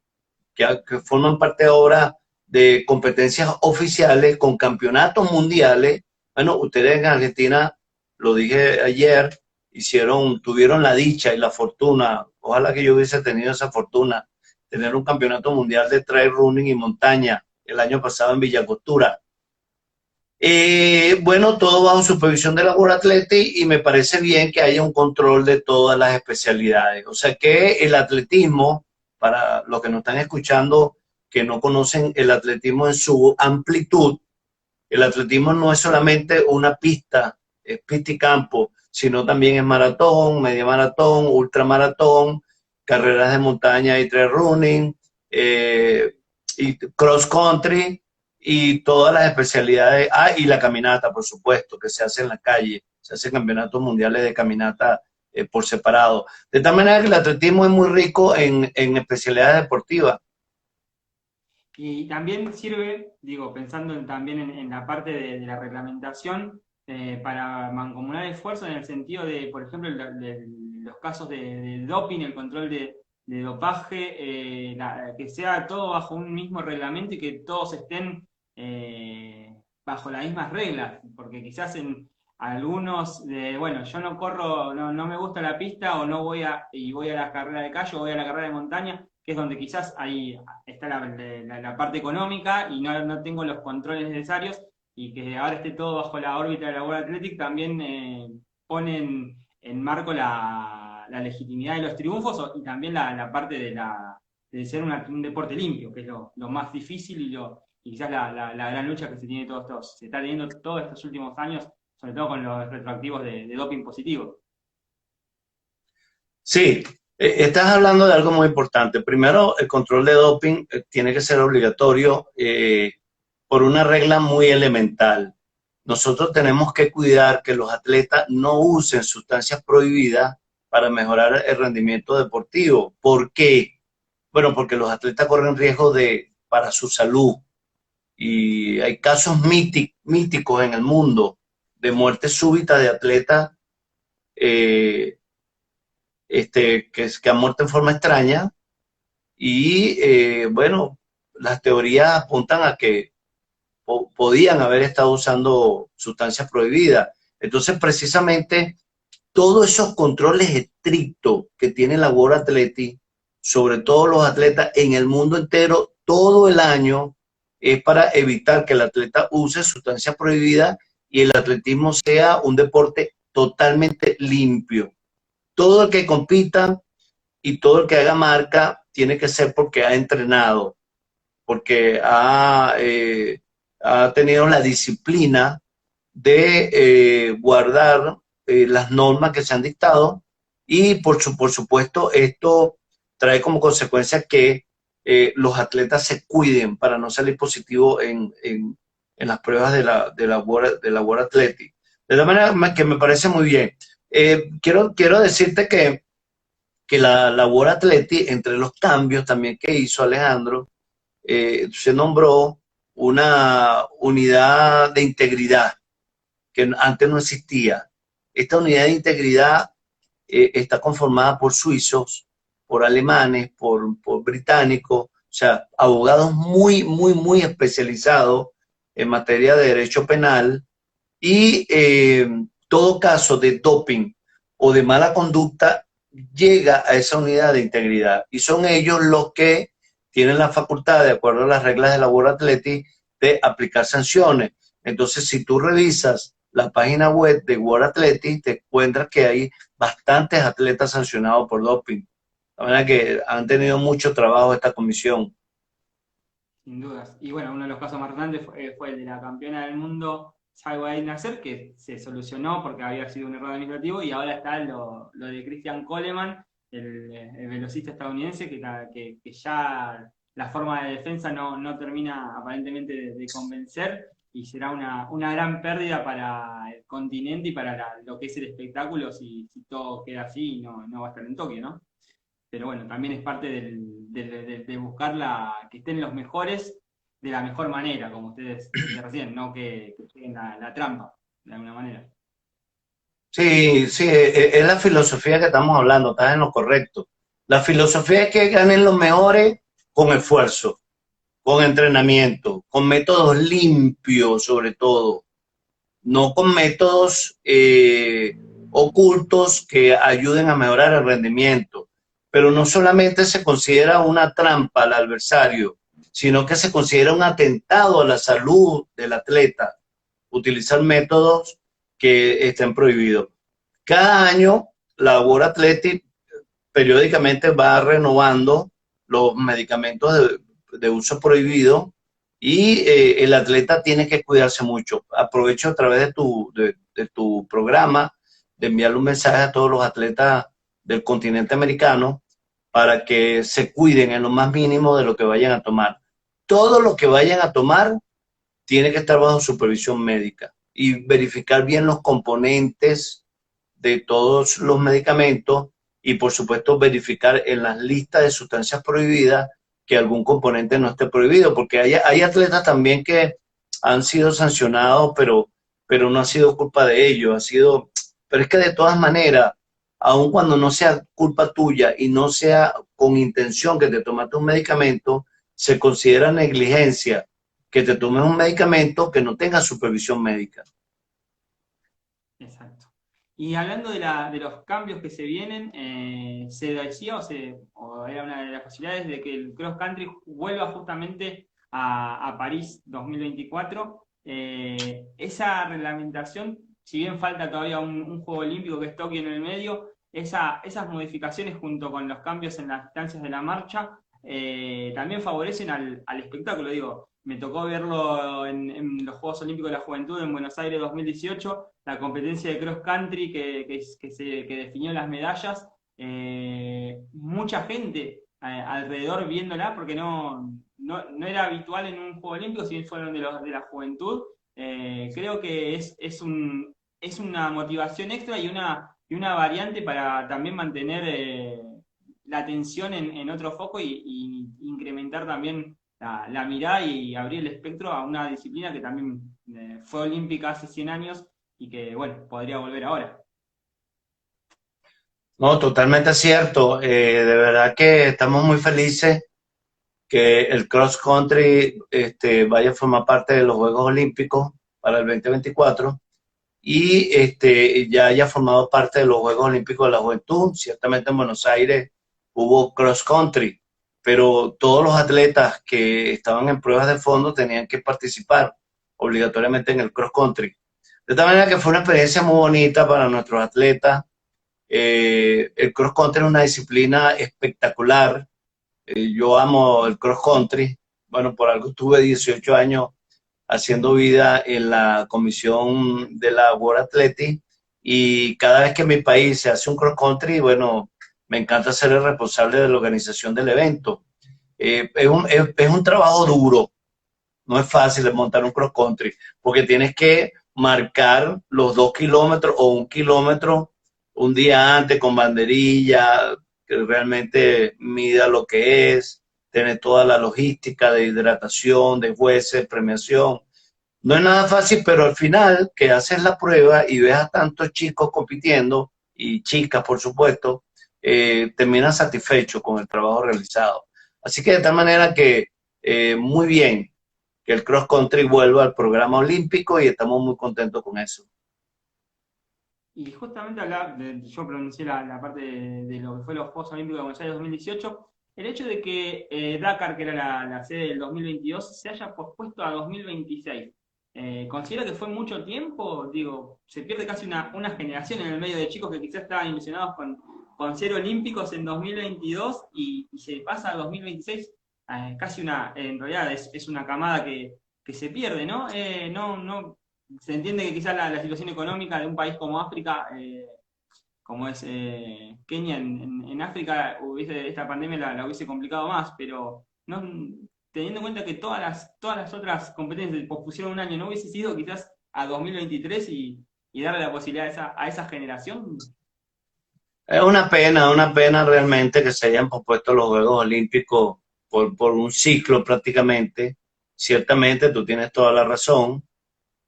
que forman parte ahora de competencias oficiales con campeonatos mundiales. Bueno, ustedes en Argentina, lo dije ayer, tuvieron la dicha y la fortuna, ojalá que yo hubiese tenido esa fortuna, tener un campeonato mundial de trail running y montaña el año pasado en Villa Costura. Bueno, todo bajo supervisión de la World Athletics y me parece bien que haya un control de todas las especialidades. O sea que el atletismo, para los que nos están escuchando que no conocen el atletismo en su amplitud, el atletismo no es solamente una pista, es pista y campo, sino también es maratón, media maratón, ultramaratón, carreras de montaña y trail running, y cross country y todas las especialidades. Ah, y la caminata, por supuesto, que se hace en la calle, se hacen campeonatos mundiales de caminata por separado. De tal manera que el atletismo es muy rico en especialidades deportivas.
Y también sirve, digo, pensando también en la parte de la reglamentación, para mancomunar esfuerzos en el sentido de, por ejemplo, los casos de doping, el control de dopaje, que sea todo bajo un mismo reglamento y que todos estén bajo las mismas reglas, porque quizás en algunos, bueno, yo no corro, no me gusta la pista o no voy a la carrera de calle o voy a la carrera de montaña, que es donde quizás ahí está la parte económica y no tengo los controles necesarios, y que ahora esté todo bajo la órbita de la World Athletics también pone en marco la legitimidad de los triunfos y también la parte de ser un deporte limpio, que es lo más difícil y quizás la gran lucha que se está teniendo todos estos últimos años, sobre todo con los retroactivos de doping positivo.
Sí, estás hablando de algo muy importante. Primero, el control de doping tiene que ser obligatorio por una regla muy elemental. Nosotros tenemos que cuidar que los atletas no usen sustancias prohibidas para mejorar el rendimiento deportivo. ¿Por qué? Bueno, porque los atletas corren riesgo para su salud. Y hay casos míticos en el mundo de muerte súbita de atletas eh, que han muerto en forma extraña. Y bueno, las teorías apuntan a que podían haber estado usando sustancias prohibidas. Entonces, precisamente, todos esos controles estrictos que tiene la World Athletics, sobre todo los atletas en el mundo entero, todo el año, es para evitar que el atleta use sustancias prohibidas y el atletismo sea un deporte totalmente limpio. Todo el que compita y todo el que haga marca tiene que ser porque ha entrenado, porque ha tenido la disciplina de guardar las normas que se han dictado y por supuesto esto trae como consecuencia que los atletas se cuiden para no salir positivo en las pruebas de la World Athletics. De la manera que me parece muy bien. Quiero decirte que la World Athletics, entre los cambios también que hizo Alejandro, se nombró una unidad de integridad que antes no existía. Esta unidad de integridad está conformada por suizos, por alemanes, por británicos, o sea, abogados muy especializados en materia de derecho penal y todo caso de doping o de mala conducta llega a esa unidad de integridad y son ellos los que tienen la facultad, de acuerdo a las reglas de la World Athletics, de aplicar sanciones. Entonces, si tú revisas la página web de World Athletics, te encuentras que hay bastantes atletas sancionados por doping. La verdad que han tenido mucho trabajo esta comisión.
Sin dudas. Y bueno, uno de los casos más grandes fue el de la campeona del mundo, Salwa Nasser, que se solucionó porque había sido un error administrativo, y ahora está lo de Christian Coleman, el velocista estadounidense, que ya la forma de defensa no termina aparentemente de convencer, y será una gran pérdida para el continente y para lo que es el espectáculo si todo queda así y no va a estar en Tokio, ¿no? Pero bueno, también es parte de buscar que estén los mejores de la mejor manera, como ustedes decían recién, no que lleguen la trampa, de alguna manera.
Sí, sí, es la filosofía que estamos hablando, estás en lo correcto. La filosofía es que ganen los mejores con esfuerzo, con entrenamiento, con métodos limpios sobre todo, no con métodos ocultos que ayuden a mejorar el rendimiento. Pero no solamente se considera una trampa al adversario, sino que se considera un atentado a la salud del atleta. utilizar métodos que estén prohibidos. Cada año la World Athletic periódicamente va renovando los medicamentos de uso prohibido y el atleta tiene que cuidarse mucho. Aprovecho a través de tu programa de enviarle un mensaje a todos los atletas del continente americano para que se cuiden en lo más mínimo de lo que vayan a tomar. Todo lo que vayan a tomar tiene que estar bajo supervisión médica y verificar bien los componentes de todos los medicamentos y, por supuesto, verificar en las listas de sustancias prohibidas que algún componente no esté prohibido, porque hay atletas también que han sido sancionados, pero no ha sido culpa de ellos, pero es que de todas maneras, aun cuando no sea culpa tuya y no sea con intención que te tomaste un medicamento, se considera negligencia que te tomes un medicamento que no tenga supervisión médica.
Exacto. Y hablando de los cambios que se vienen, se decía o era una de las posibilidades de que el cross country vuelva justamente a París 2024. Esa reglamentación, si bien falta todavía un Juego Olímpico que es Tokio en el medio, esas modificaciones junto con los cambios en las distancias de la marcha también favorecen al espectáculo. Digo, me tocó verlo en los Juegos Olímpicos de la Juventud en Buenos Aires 2018, la competencia de cross country que definió las medallas. Mucha gente alrededor viéndola, porque no era habitual en un Juego Olímpico, si bien fueron de la juventud. Creo que es una motivación extra y una variante para también mantener la atención en otro foco y incrementar también la mirada y abrir el espectro a una disciplina que también fue olímpica hace 100 años y que, bueno, podría volver ahora.
No, totalmente cierto. De verdad que estamos muy felices que el cross country vaya a formar parte de los Juegos Olímpicos para el 2024 y ya haya formado parte de los Juegos Olímpicos de la Juventud. Ciertamente en Buenos Aires hubo cross country, pero todos los atletas que estaban en pruebas de fondo tenían que participar obligatoriamente en el cross country. De tal manera que fue una experiencia muy bonita para nuestros atletas. El cross country es una disciplina espectacular. Yo amo el cross country. Bueno, por algo tuve 18 años haciendo vida en la comisión de la World Athletic y cada vez que en mi país se hace un cross country, bueno, me encanta ser el responsable de la organización del evento. Es un trabajo duro, no es fácil montar un cross country, porque tienes que marcar los 2 kilómetros o 1 kilómetro un día antes con banderilla, que realmente mida lo que es, tener toda la logística de hidratación, de jueces, premiación. No es nada fácil, pero al final que haces la prueba y ves a tantos chicos compitiendo, y chicas por supuesto, terminas satisfecho con el trabajo realizado. Así que de tal manera que muy bien que el cross country vuelva al programa olímpico y estamos muy contentos con eso.
Y justamente yo pronuncié la parte de lo que fue los Juegos Olímpicos de Buenos Aires 2018, el hecho de que Dakar, que era la sede del 2022, se haya pospuesto a 2026. ¿Considera que fue mucho tiempo? Digo, se pierde casi una generación en el medio de chicos que quizás estaban ilusionados con ser olímpicos en 2022 y se pasa a 2026, casi en realidad es una camada que se pierde, ¿no? Se entiende que quizás la situación económica de un país como África, como es Kenia en África, esta pandemia la hubiese complicado más, pero no, teniendo en cuenta que todas las otras competencias se pospusieron un año, ¿no hubiese sido quizás a 2023 y darle la posibilidad a esa generación?
Es una pena realmente que se hayan pospuesto los Juegos Olímpicos por un ciclo prácticamente. Ciertamente tú tienes toda la razón.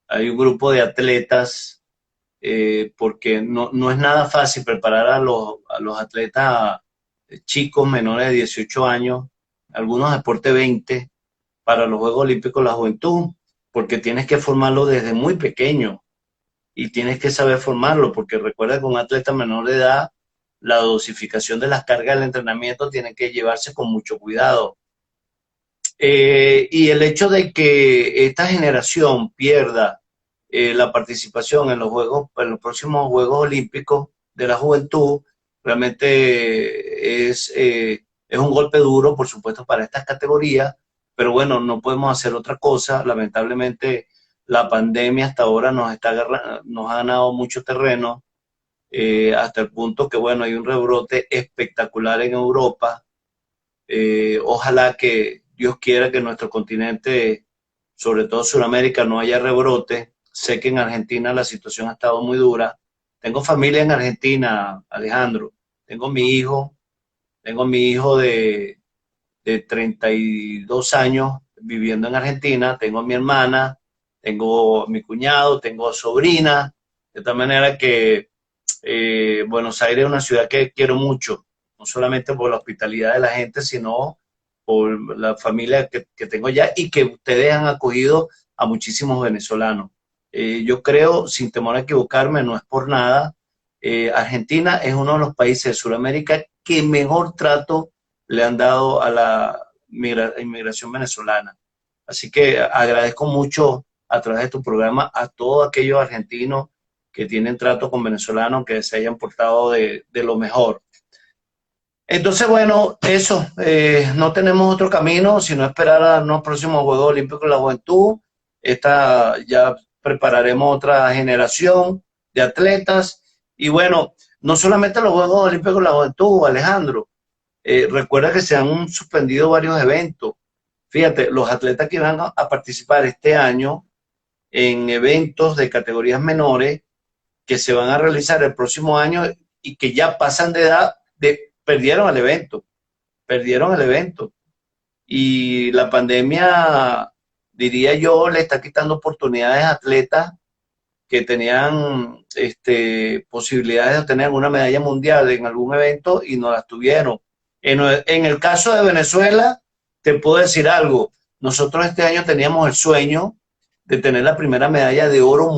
Hay un grupo de atletas, porque no es nada fácil preparar a los atletas chicos menores de 18 años, algunos deportes 20, para los Juegos Olímpicos de la Juventud, porque tienes que formarlo desde muy pequeño y tienes que saber formarlo, porque recuerda que un atleta menor de edad, la dosificación de las cargas del entrenamiento tiene que llevarse con mucho cuidado. Y el hecho de que esta generación pierda la participación en en los próximos Juegos Olímpicos de la Juventud. Realmente es un golpe duro, por supuesto, para estas categorías, pero bueno, no podemos hacer otra cosa. Lamentablemente, la pandemia hasta ahora nos ha ganado mucho terreno, hasta el punto que, bueno, hay un rebrote espectacular en Europa. Ojalá que Dios quiera que en nuestro continente, sobre todo Sudamérica, no haya rebrote. Sé que en Argentina la situación ha estado muy dura. Tengo familia en Argentina, Alejandro. Tengo tengo mi hijo de 32 años viviendo en Argentina, tengo mi hermana, tengo mi cuñado, tengo sobrina, de tal manera que Buenos Aires es una ciudad que quiero mucho, no solamente por la hospitalidad de la gente, sino por la familia que tengo allá y que ustedes han acogido a muchísimos venezolanos. Yo creo, sin temor a equivocarme, no es por nada, Argentina es uno de los países de Sudamérica que mejor trato le han dado a la inmigración venezolana. Así que agradezco mucho a través de tu programa a todos aquellos argentinos que tienen trato con venezolanos que se hayan portado de lo mejor. Entonces, bueno, eso, no tenemos otro camino sino esperar a los próximos Juegos Olímpicos de la Juventud. Ya prepararemos otra generación de atletas. Y bueno, no solamente los Juegos Olímpicos de la Juventud, Alejandro. Recuerda que se han suspendido varios eventos. Fíjate, los atletas que van a participar este año en eventos de categorías menores que se van a realizar el próximo año y que ya pasan de edad, perdieron el evento. Y la pandemia, diría yo, le está quitando oportunidades a atletas que tenían posibilidades de obtener una medalla mundial en algún evento y no las tuvieron. En el caso de Venezuela, te puedo decir algo. Nosotros este año teníamos el sueño de tener la primera medalla de oro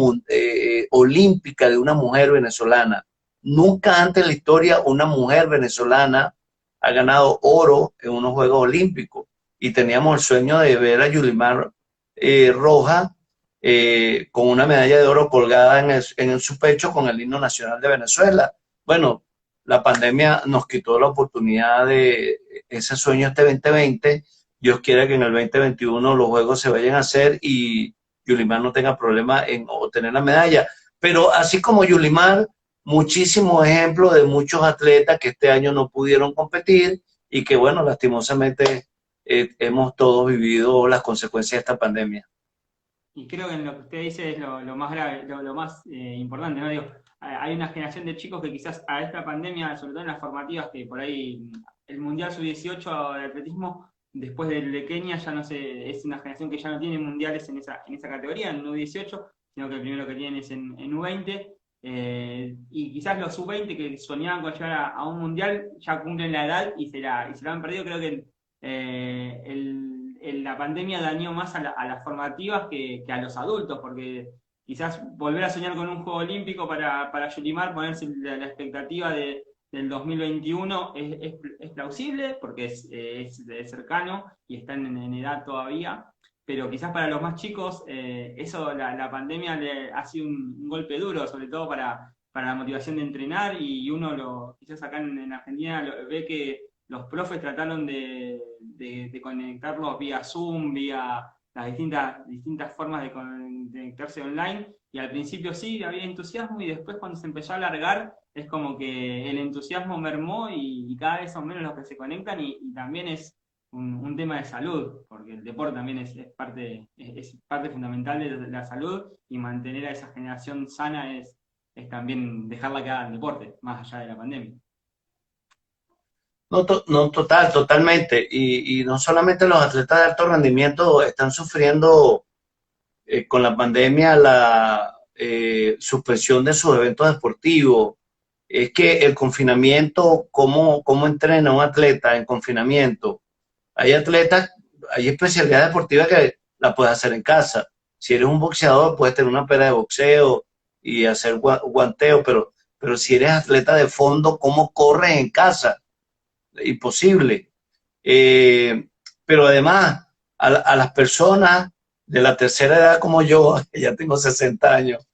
olímpica de una mujer venezolana. Nunca antes en la historia una mujer venezolana ha ganado oro en unos Juegos Olímpicos. Y teníamos el sueño de ver a Yulimar Rojas con una medalla de oro colgada en su pecho con el himno nacional de Venezuela. Bueno, la pandemia nos quitó la oportunidad de ese sueño este 2020. Dios quiera que en el 2021 los Juegos se vayan a hacer y Yulimar no tenga problema en obtener la medalla. Pero así como Yulimar, muchísimos ejemplos de muchos atletas que este año no pudieron competir y que, bueno, lastimosamente hemos todos vivido las consecuencias de esta pandemia.
Y creo que en lo que usted dice es lo más grave, lo más importante, ¿no? Digo, hay una generación de chicos que quizás a esta pandemia, sobre todo en las formativas, que por ahí el Mundial Sub-18 de atletismo, después del de Kenia, ya no sé, es una generación que ya no tiene mundiales en esa categoría, en U18, sino que el primero que tienen es en U20. Y quizás los sub-20 que soñaban con llegar a un mundial ya cumplen la edad y se la han perdido. Creo que la pandemia dañó más a las formativas que a los adultos, porque quizás volver a soñar con un juego olímpico para Yulimar, ponerse la expectativa del 2021 es plausible, porque es cercano y están en edad todavía, pero quizás para los más chicos eso la pandemia le ha sido un golpe duro, sobre todo para la motivación de entrenar, y uno quizás acá en Argentina ve que los profes trataron de conectarlos vía Zoom, vía las distintas formas de conectarse online, y al principio sí había entusiasmo, y después cuando se empezó a alargar es como que el entusiasmo mermó y cada vez son menos los que se conectan, y también es un tema de salud, porque el deporte también es parte fundamental de la salud, y mantener a esa generación sana es también dejarla que haga el deporte, más allá de la pandemia.
No, totalmente. Y no solamente los atletas de alto rendimiento están sufriendo con la pandemia la suspensión de sus eventos deportivos. Es que el confinamiento, ¿cómo entrena un atleta en confinamiento? Hay especialidades deportivas que la puedes hacer en casa. Si eres un boxeador, puedes tener una pelea de boxeo y hacer guanteo, pero si eres atleta de fondo, ¿cómo corres en casa? Imposible. Pero además, a las personas de la tercera edad como yo, que ya tengo 60 años,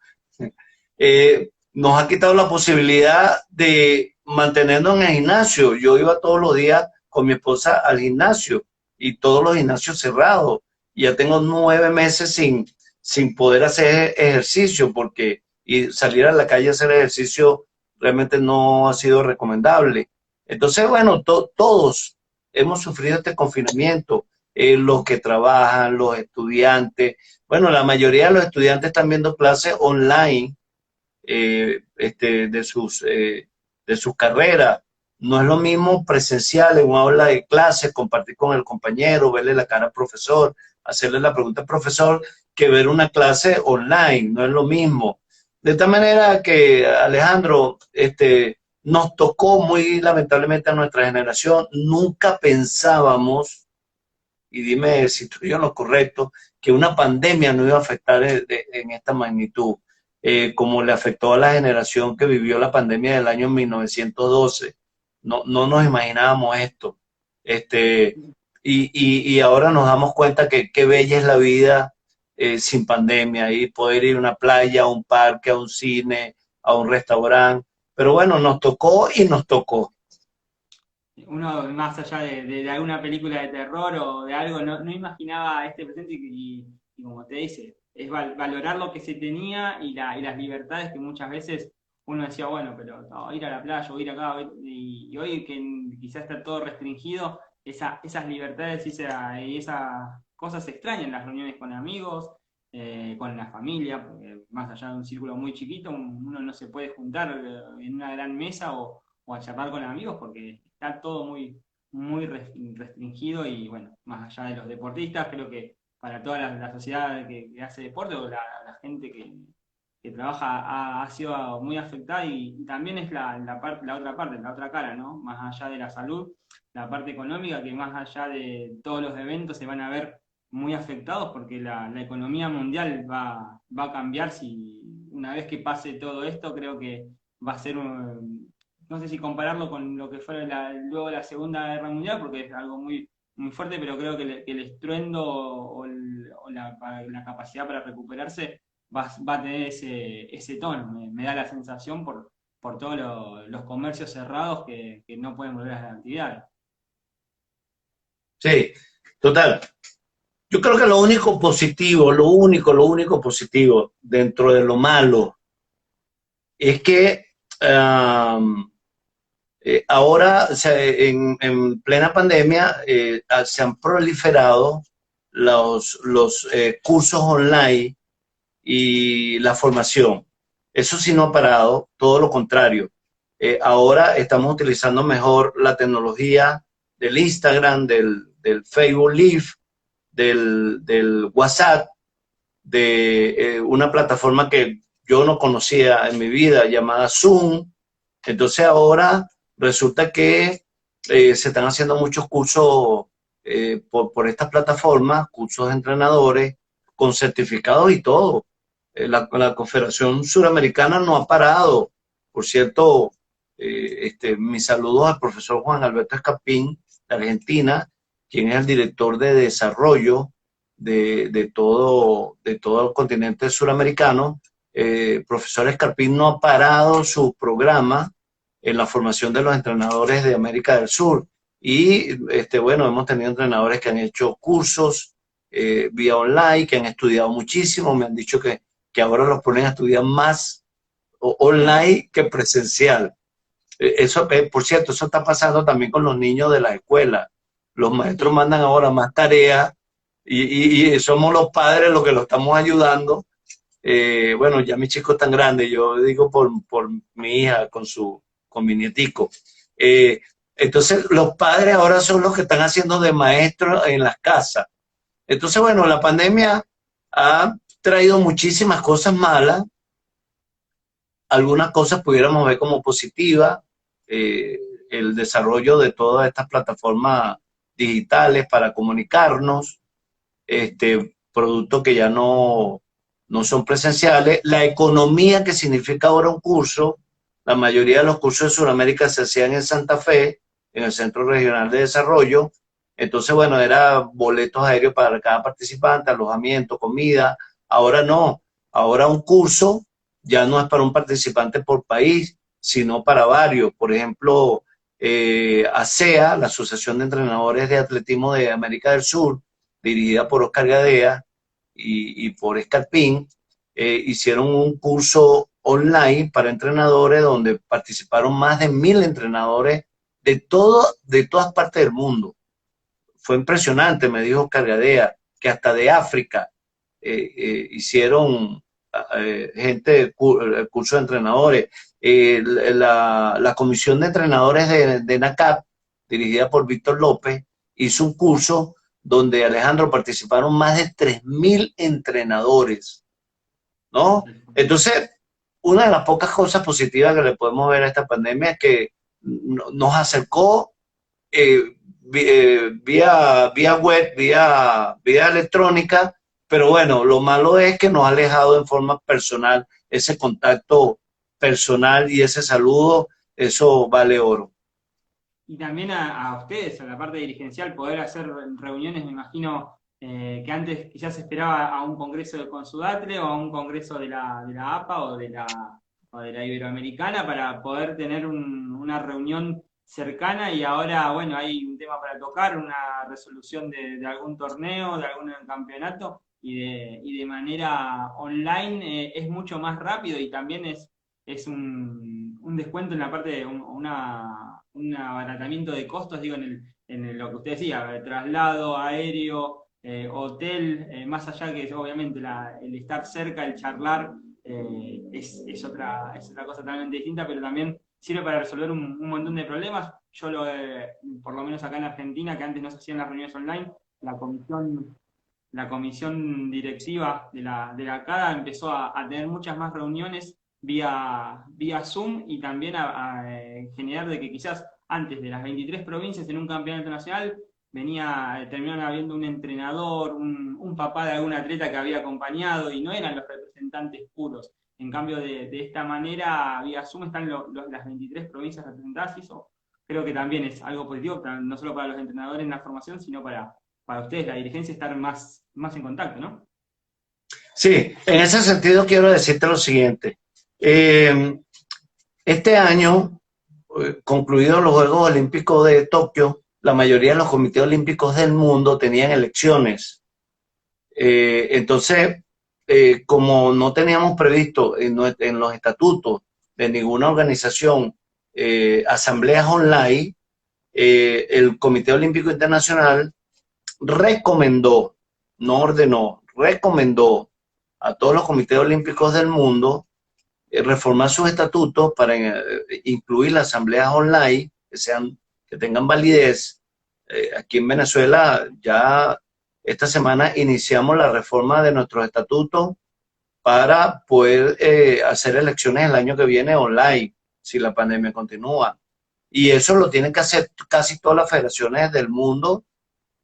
nos ha quitado la posibilidad de mantenernos en el gimnasio. Yo iba todos los días con mi esposa al gimnasio y todos los gimnasios cerrados. Ya tengo 9 meses sin poder hacer ejercicio porque y salir a la calle a hacer ejercicio realmente no ha sido recomendable. Entonces, bueno, todos hemos sufrido este confinamiento, los que trabajan, los estudiantes. Bueno, la mayoría de los estudiantes están viendo clases online de sus carreras. No es lo mismo presencial en una aula de clase, compartir con el compañero, verle la cara al profesor, hacerle la pregunta al profesor, que ver una clase online, no es lo mismo. De esta manera que, Alejandro, nos tocó muy lamentablemente a nuestra generación, nunca pensábamos, y dime si estoy en lo correcto, que una pandemia no iba a afectar en esta magnitud, como le afectó a la generación que vivió la pandemia del año 1912. No nos imaginábamos esto. Y ahora nos damos cuenta que qué bella es la vida sin pandemia y poder ir a una playa, a un parque, a un cine, a un restaurante. Pero bueno, nos tocó y nos tocó.
Uno, más allá de alguna película de terror o de algo, no imaginaba este presente y como te dice, es valorar lo que se tenía y las libertades que muchas veces uno decía, bueno, pero no, ir a la playa o ir acá, y hoy que quizás está todo restringido, esas libertades y esas cosas se extrañan, las reuniones con amigos, con la familia, porque más allá de un círculo muy chiquito, uno no se puede juntar en una gran mesa o a charlar con amigos porque está todo muy restringido y bueno, más allá de los deportistas, creo que para toda la sociedad que hace deporte o la gente que trabaja ha sido muy afectada y también es la otra parte, la otra cara, ¿no? Más allá de la salud, la parte económica, que más allá de todos los eventos se van a ver muy afectados porque la economía mundial va a cambiar si una vez que pase todo esto, creo que va a ser no sé si compararlo con lo que fue luego la Segunda Guerra Mundial, porque es algo muy fuerte, pero creo que el estruendo o la capacidad para recuperarse va a tener ese tono. Me da la sensación por todos los comercios cerrados que no pueden volver a la actividad.
Sí, total. Yo creo que lo único positivo, lo único positivo dentro de lo malo es que ahora, o sea, en plena pandemia, se han proliferado los cursos online y la formación. Eso sí no ha parado, todo lo contrario. Ahora estamos utilizando mejor la tecnología del Instagram, del Facebook Live, del WhatsApp, de una plataforma que yo no conocía en mi vida llamada Zoom. Entonces ahora resulta que se están haciendo muchos cursos por estas plataformas, cursos de entrenadores con certificados y todo. La Confederación Suramericana no ha parado. Por cierto, mis saludos al profesor Juan Alberto Escapín, de Argentina, quien es el director de desarrollo de todo el continente suramericano. Profesor Escarpín no ha parado su programa en la formación de los entrenadores de América del Sur. Y bueno, hemos tenido entrenadores que han hecho cursos vía online, que han estudiado muchísimo, me han dicho que ahora los ponen a estudiar más online que presencial. Eso, por cierto, eso está pasando también con los niños de la escuela. Los maestros mandan ahora más tareas y somos los padres los que lo estamos ayudando. Bueno, ya mi chico es tan grande, yo digo por mi hija con mi nietico. Entonces, los padres ahora son los que están haciendo de maestros en las casas. Entonces, bueno, la pandemia ha traído muchísimas cosas malas. Algunas cosas pudiéramos ver como positivas. El desarrollo de todas estas plataformas digitales para comunicarnos, productos que ya no son presenciales. La economía que significa ahora un curso, la mayoría de los cursos de Sudamérica se hacían en Santa Fe, en el Centro Regional de Desarrollo, Entonces, bueno, era boletos aéreos para cada participante, alojamiento, comida. Ahora no, ahora un curso ya no es para un participante por país, sino para varios. Por ejemplo, ASEA, la Asociación de Entrenadores de Atletismo de América del Sur, dirigida por Oscar Gadea y por Escarpín, hicieron un curso online para entrenadores donde participaron más de 1000 entrenadores de todas partes del mundo. Fue impresionante, me dijo Oscar Gadea, que hasta de África hicieron gente, curso de entrenadores. La comisión de entrenadores de NACAP, dirigida por Víctor López, hizo un curso donde, Alejandro, participaron más de 3000 entrenadores, ¿no? Entonces, una de las pocas cosas positivas que le podemos ver a esta pandemia es que nos acercó vía web, vía electrónica, pero bueno, lo malo es que nos ha alejado en forma personal, ese contacto personal y ese saludo, eso vale oro.
Y también a ustedes, a la parte dirigencial, poder hacer reuniones, me imagino que antes quizás se esperaba a un congreso de Consudatle o a un congreso de la APA o de la Iberoamericana para poder tener una reunión cercana, y ahora, bueno, hay un tema para tocar, una resolución de algún torneo, de algún campeonato, y de manera online es mucho más rápido, y también es un descuento en la parte de un abaratamiento de costos, digo, en lo que usted decía, traslado aéreo, hotel, más allá que obviamente el estar cerca, el charlar, es otra cosa totalmente distinta, pero también sirve para resolver un montón de problemas. Yo, por lo menos acá en Argentina, que antes no se hacían las reuniones online, la comisión directiva de la CADA empezó a tener muchas más reuniones vía Zoom, y también a generar de que quizás antes de las 23 provincias en un campeonato nacional terminaban habiendo un entrenador, un papá de algún atleta que había acompañado, y no eran los representantes puros. En cambio, de esta manera, vía Zoom están las 23 provincias representadas, y eso creo que también es algo positivo, no solo para los entrenadores en la formación, sino para ustedes, la dirigencia, estar más en contacto, ¿no?
Sí, en ese sentido quiero decirte lo siguiente. Este año, concluidos los Juegos Olímpicos de Tokio, la mayoría de los comités olímpicos del mundo tenían elecciones. Entonces, como no teníamos previsto en los estatutos de ninguna organización asambleas online, el Comité Olímpico Internacional recomendó, no ordenó, recomendó a todos los comités olímpicos del mundo reformar sus estatutos para incluir las asambleas online que tengan validez. Aquí en Venezuela ya esta semana iniciamos la reforma de nuestros estatutos para poder hacer elecciones el año que viene online, si la pandemia continúa. Y eso lo tienen que hacer casi todas las federaciones del mundo.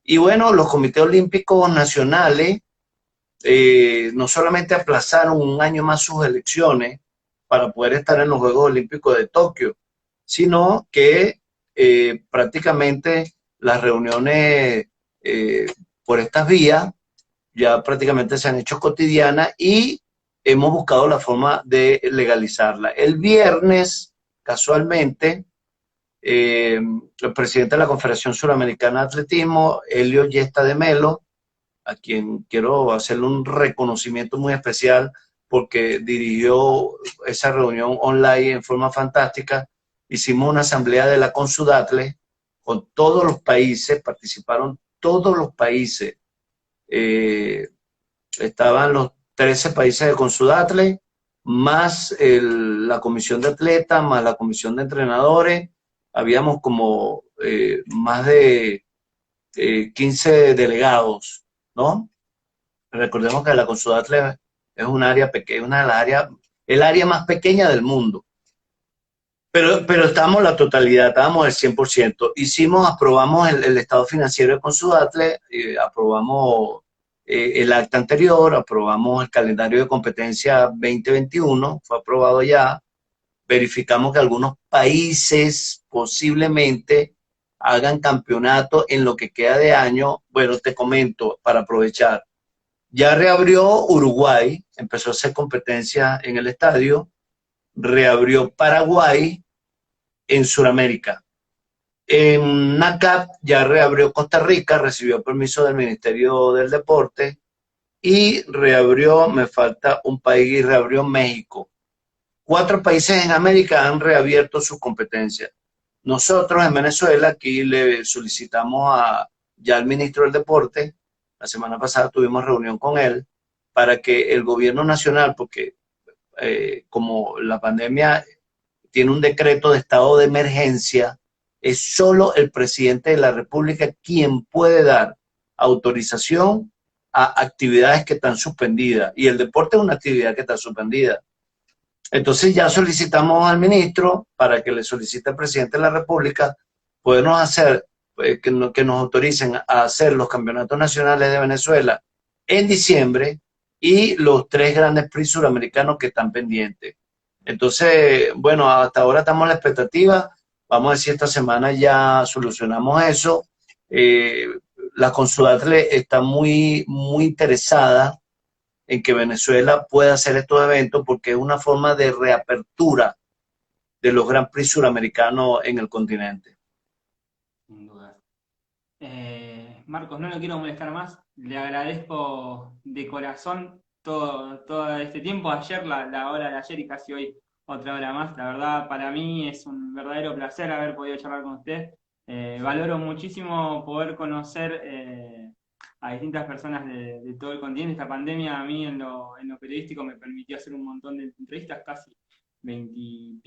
Y bueno, los comités olímpicos nacionales no solamente aplazaron un año más sus elecciones para poder estar en los Juegos Olímpicos de Tokio, sino que prácticamente las reuniones por estas vías ya prácticamente se han hecho cotidianas y hemos buscado la forma de legalizarla. El viernes, casualmente, el presidente de la Confederación Suramericana de Atletismo, Helio Yesta de Melo, a quien quiero hacerle un reconocimiento muy especial porque dirigió esa reunión online en forma fantástica. Hicimos una asamblea de la Consudatle con todos los países, participaron todos los países. Estaban los 13 países de Consudatle, más la comisión de atletas, más la comisión de entrenadores. Habíamos como más de 15 delegados, ¿no? Recordemos que la Consudatle es un área pequeña, una de las áreas, el área más pequeña del mundo. Pero estábamos la totalidad, estábamos el 100%. Aprobamos el estado financiero de Consudatle, aprobamos el acta anterior, aprobamos el calendario de competencia 2021, fue aprobado ya. Verificamos que algunos países posiblemente hagan campeonato en lo que queda de año. Bueno, te comento para aprovechar. Ya reabrió Uruguay, empezó a hacer competencia en el estadio, reabrió Paraguay en Sudamérica. En NACAP ya reabrió Costa Rica, recibió permiso del Ministerio del Deporte y reabrió, me falta un país, reabrió México. 4 países en América han reabierto sus competencias. Nosotros en Venezuela aquí le solicitamos ya al ministro del Deporte, la semana pasada tuvimos reunión con él, para que el gobierno nacional, porque como la pandemia tiene un decreto de estado de emergencia, es solo el presidente de la República quien puede dar autorización a actividades que están suspendidas. Y el deporte es una actividad que está suspendida. Entonces ya solicitamos al ministro para que le solicite al presidente de la República podernos hacer, que nos autoricen a hacer los campeonatos nacionales de Venezuela en diciembre y los 3 grandes prix suramericanos que están pendientes. Entonces, bueno, hasta ahora estamos en la expectativa. Vamos a decir, esta semana ya solucionamos eso. La Consudatle está muy, muy interesada en que Venezuela pueda hacer estos eventos porque es una forma de reapertura de los Grand Prix suramericanos en el continente.
Sin duda. Marcos, no lo quiero molestar más. Le agradezco de corazón todo este tiempo. Ayer, la hora de ayer y casi hoy otra hora más. La verdad, para mí es un verdadero placer haber podido charlar con usted. Valoro muchísimo poder conocer a distintas personas de todo el continente. Esta pandemia a mí en lo periodístico me permitió hacer un montón de entrevistas, casi 20 y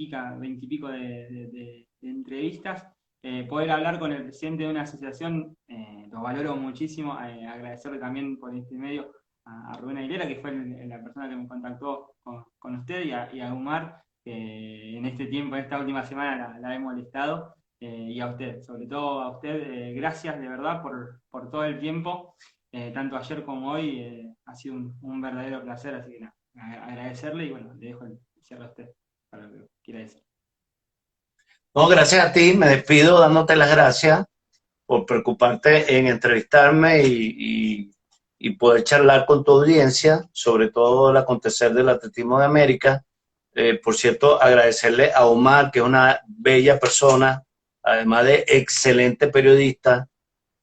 pico de entrevistas. Poder hablar con el presidente de una asociación, lo valoro muchísimo. Agradecerle también por este medio a Rubén Aguilera, que fue la persona que me contactó con usted, y a Umar, que en este tiempo, en esta última semana la he molestado, y a usted, sobre todo a usted, gracias de verdad por todo el tiempo, tanto ayer como hoy. Ha sido un verdadero placer, así que nada, agradecerle y bueno, le dejo el cierre a usted para lo que quiera decir.
No, gracias a ti, me despido dándote las gracias por preocuparte en entrevistarme y poder charlar con tu audiencia sobre todo el acontecer del atletismo de América. Por cierto, agradecerle a Omar, que es una bella persona, además de excelente periodista,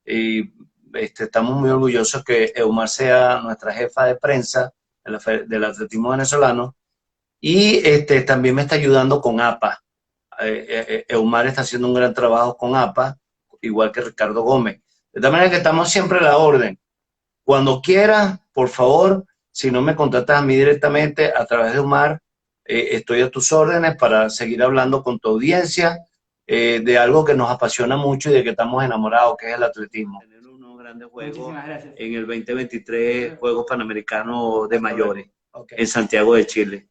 y estamos muy orgullosos que Omar sea nuestra jefa de prensa del atletismo venezolano, y también me está ayudando con APA. Eumar está haciendo un gran trabajo con APA, igual que Ricardo Gómez. De tal manera que estamos siempre a la orden. Cuando quieras, por favor, si no me contactas a mí directamente a través de Omar, estoy a tus órdenes para seguir hablando con tu audiencia de algo que nos apasiona mucho y de que estamos enamorados, que es el atletismo. Tener unos grandes juegos en el 2023, Juegos Panamericanos de Mayores, en Santiago de Chile.